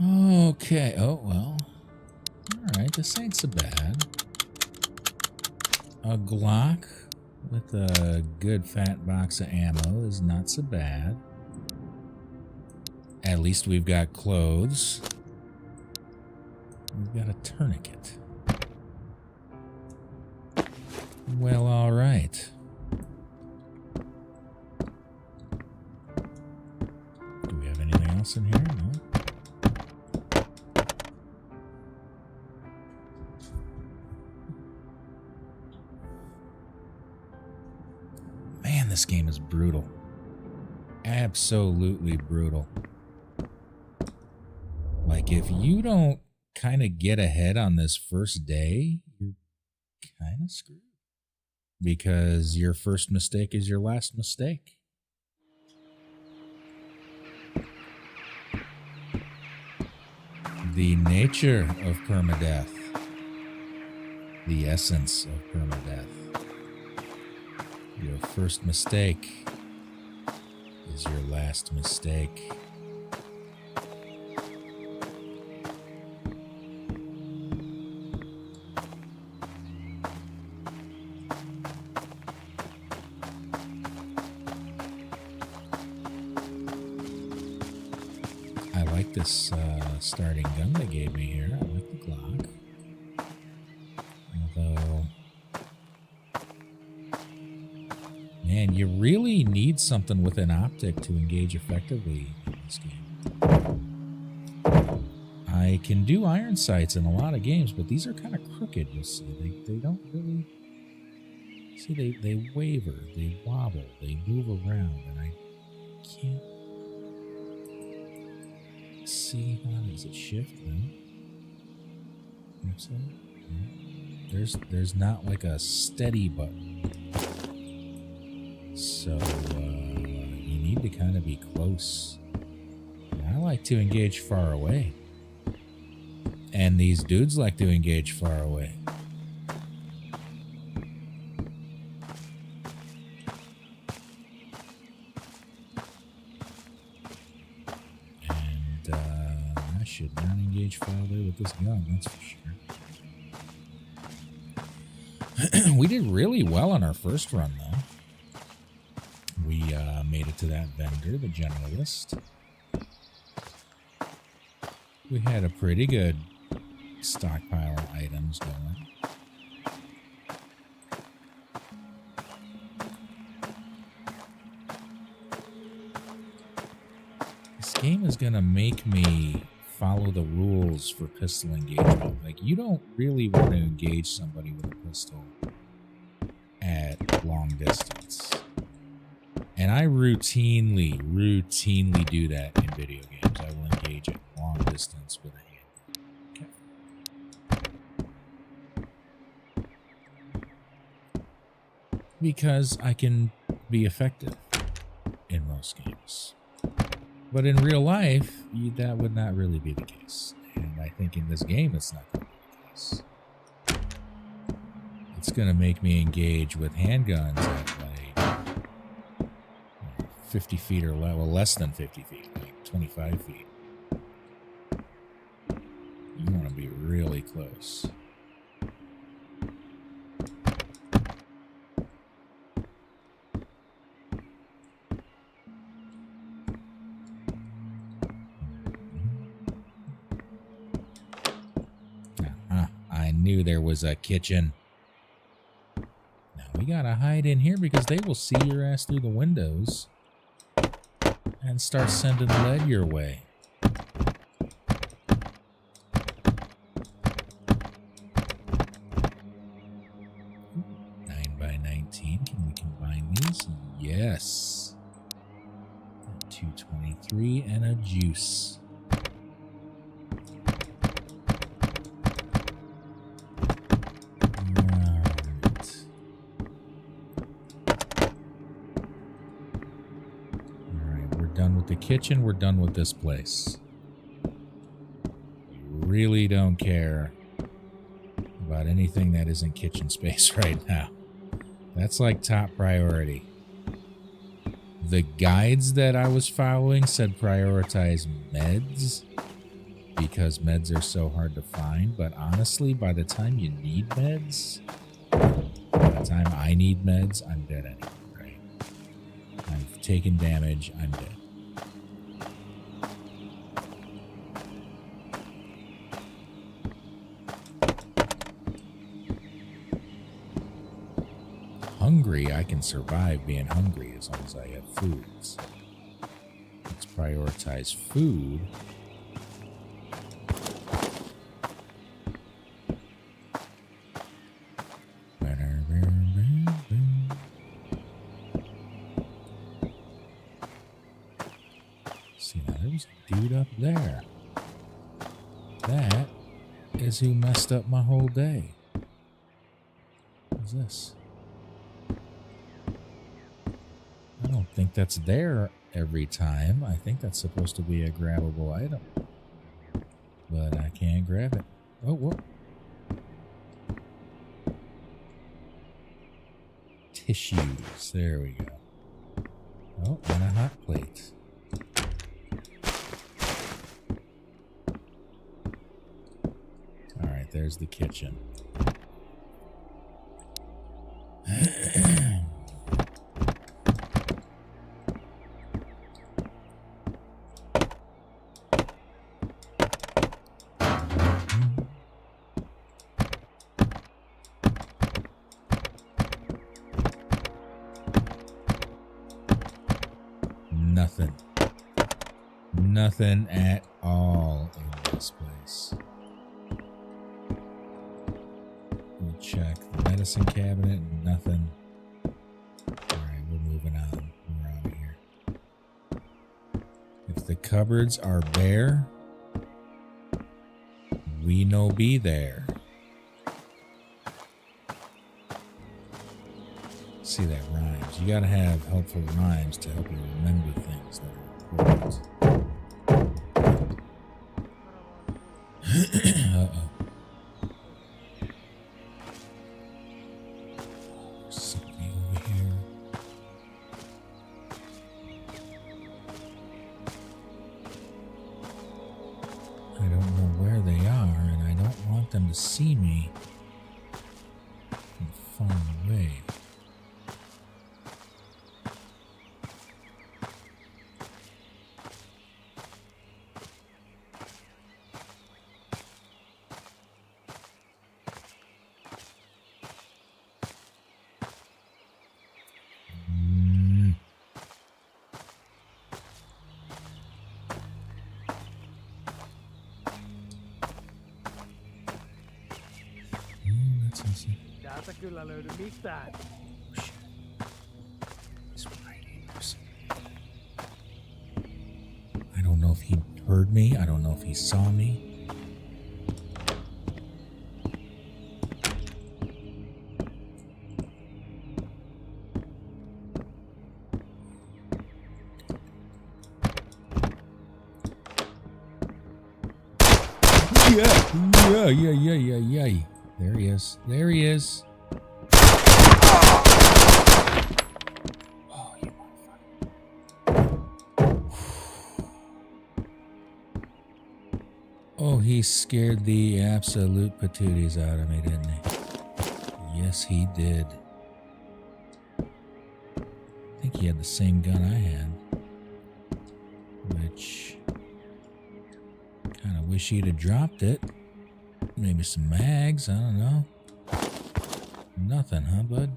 Okay. Oh, well. Alright, this ain't so bad. A Glock with a good fat box of ammo is not so bad. At least we've got clothes. We've got a tourniquet. Well, alright. Do we have anything else in here? No? Man, this game is brutal. Absolutely brutal. Like, if you don't kind of get ahead on this first day, you're kind of screwed. Because your first mistake is your last mistake. The nature of permadeath. The essence of permadeath. Your first mistake is your last mistake. I like this starting gun they gave me here. I like the Glock. Although, man, you really need something with an optic to engage effectively in this game. I can do iron sights in a lot of games, but these are kind of crooked, you'll see. They don't really... See, they waver, they wobble, they move around, and I can't see how does it shift then? There's not like a steady button, so you need to kind of be close. And I like to engage far away, and these dudes like to engage far away. Should not engage far away with this gun, that's for sure. We did really well on our first run, though. We made it to that vendor, the generalist. We had a pretty good stockpile of items going. This game is going to make me follow the rules for pistol engagement. Like, you don't really want to engage somebody with a pistol at long distance. And I routinely do that in video games. I will engage at long distance with a handgun. Okay. Because I can be effective in most games. But in real life, that would not really be the case. And I think in this game, it's not going to be the case. It's going to make me engage with handguns at like 50 feet or less than 50 feet, like 25 feet. You want to be really close. I knew there was a kitchen. Now we gotta hide in here because they will see your ass through the windows and start sending lead your way. 9x19. Can we combine these? Yes. 223 and a juice. The kitchen, we're done with this place. Really don't care about anything that isn't kitchen space right now. That's like top priority. The guides that I was following said prioritize meds. because meds are so hard to find. But honestly, by the time you need meds, by the time I need meds, I'm dead anyway, right? I've taken damage, I'm dead. Hungry, I can survive being hungry as long as I have foods. Let's prioritize food. See, now there was a dude up there. That is who messed up my whole day. What's this? I don't think that's there every time. I think that's supposed to be a grabbable item. But I can't grab it. Oh, whoa. Tissues. There we go. Oh, and a hot plate. Alright, there's the kitchen. Nothing. Nothing at all in this place. We'll check the medicine cabinet. Nothing. Alright, we're moving on. We're out of here. If the cupboards are bare, we no be there. See, that rhymes. You gotta have helpful rhymes to help you remember things that are important. Uh-oh. There's somebody over here. I don't know where they are, and I don't want them to see me from far away. Täältä kyllä löydy mitään. I don't know if he heard me. I don't know if he saw me. Yeah. There he is. There he is. Oh, you motherfucker. Oh, he scared the absolute patooties out of me, didn't he? Yes, he did. I think he had the same gun I had. Which... kind of wish he'd have dropped it. Maybe some mags, I don't know. Nothing, huh, bud?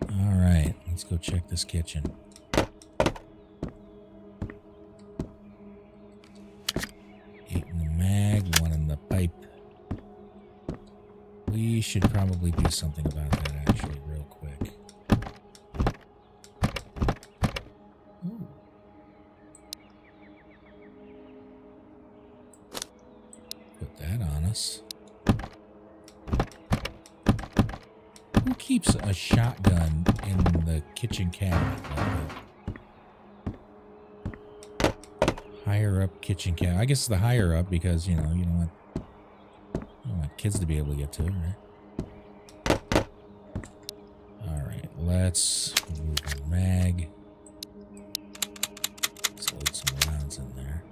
Alright, let's go check this kitchen. Eight in the mag, one in the pipe. We should probably do something about that, actually, real quick. Ooh. Put that on us. Who keeps a shotgun in the kitchen cabinet like that? Higher up kitchen cabinet. I guess it's the higher up because, you know, you don't want kids to be able to get to it, right? Alright, let's move the mag. one's in there.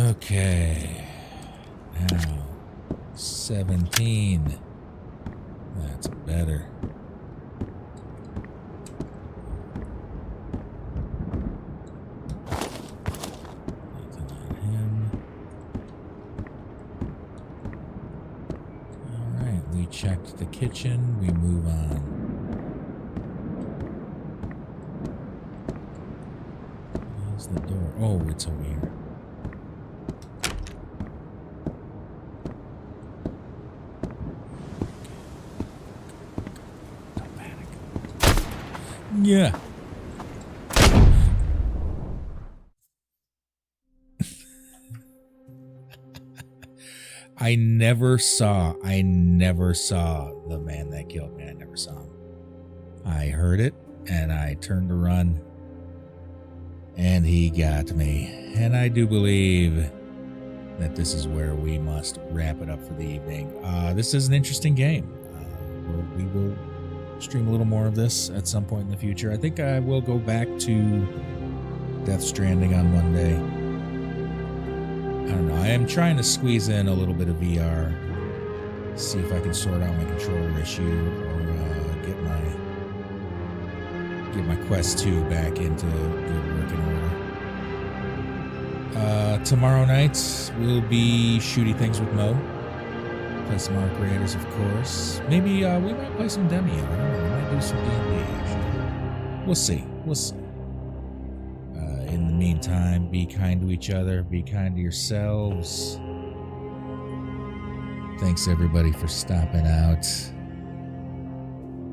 Okay. Now, 17. That's better. Nothing on him. Alright, we checked the kitchen. We move on. Where's the door? Oh, it's over here. Don't panic. Yeah. I never saw the man that killed me. I never saw him. I heard it and I turned to run and he got me. And I do believe that this is where we must wrap it up for the evening. This is an interesting game. We will stream a little more of this at some point in the future. I think I will go back to Death Stranding on Monday. I don't know. I am trying to squeeze in a little bit of VR. See if I can sort out my controller issue or get my Quest 2 back into good working order. Tomorrow night we'll be shooting things with Mo. Play some Arc Raiders, of course. Maybe we might play some Demi. I don't know. We might do some D&D actually. We'll see. In the meantime, be kind to each other. Be kind to yourselves. Thanks everybody for stopping out.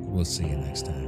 We'll see you next time.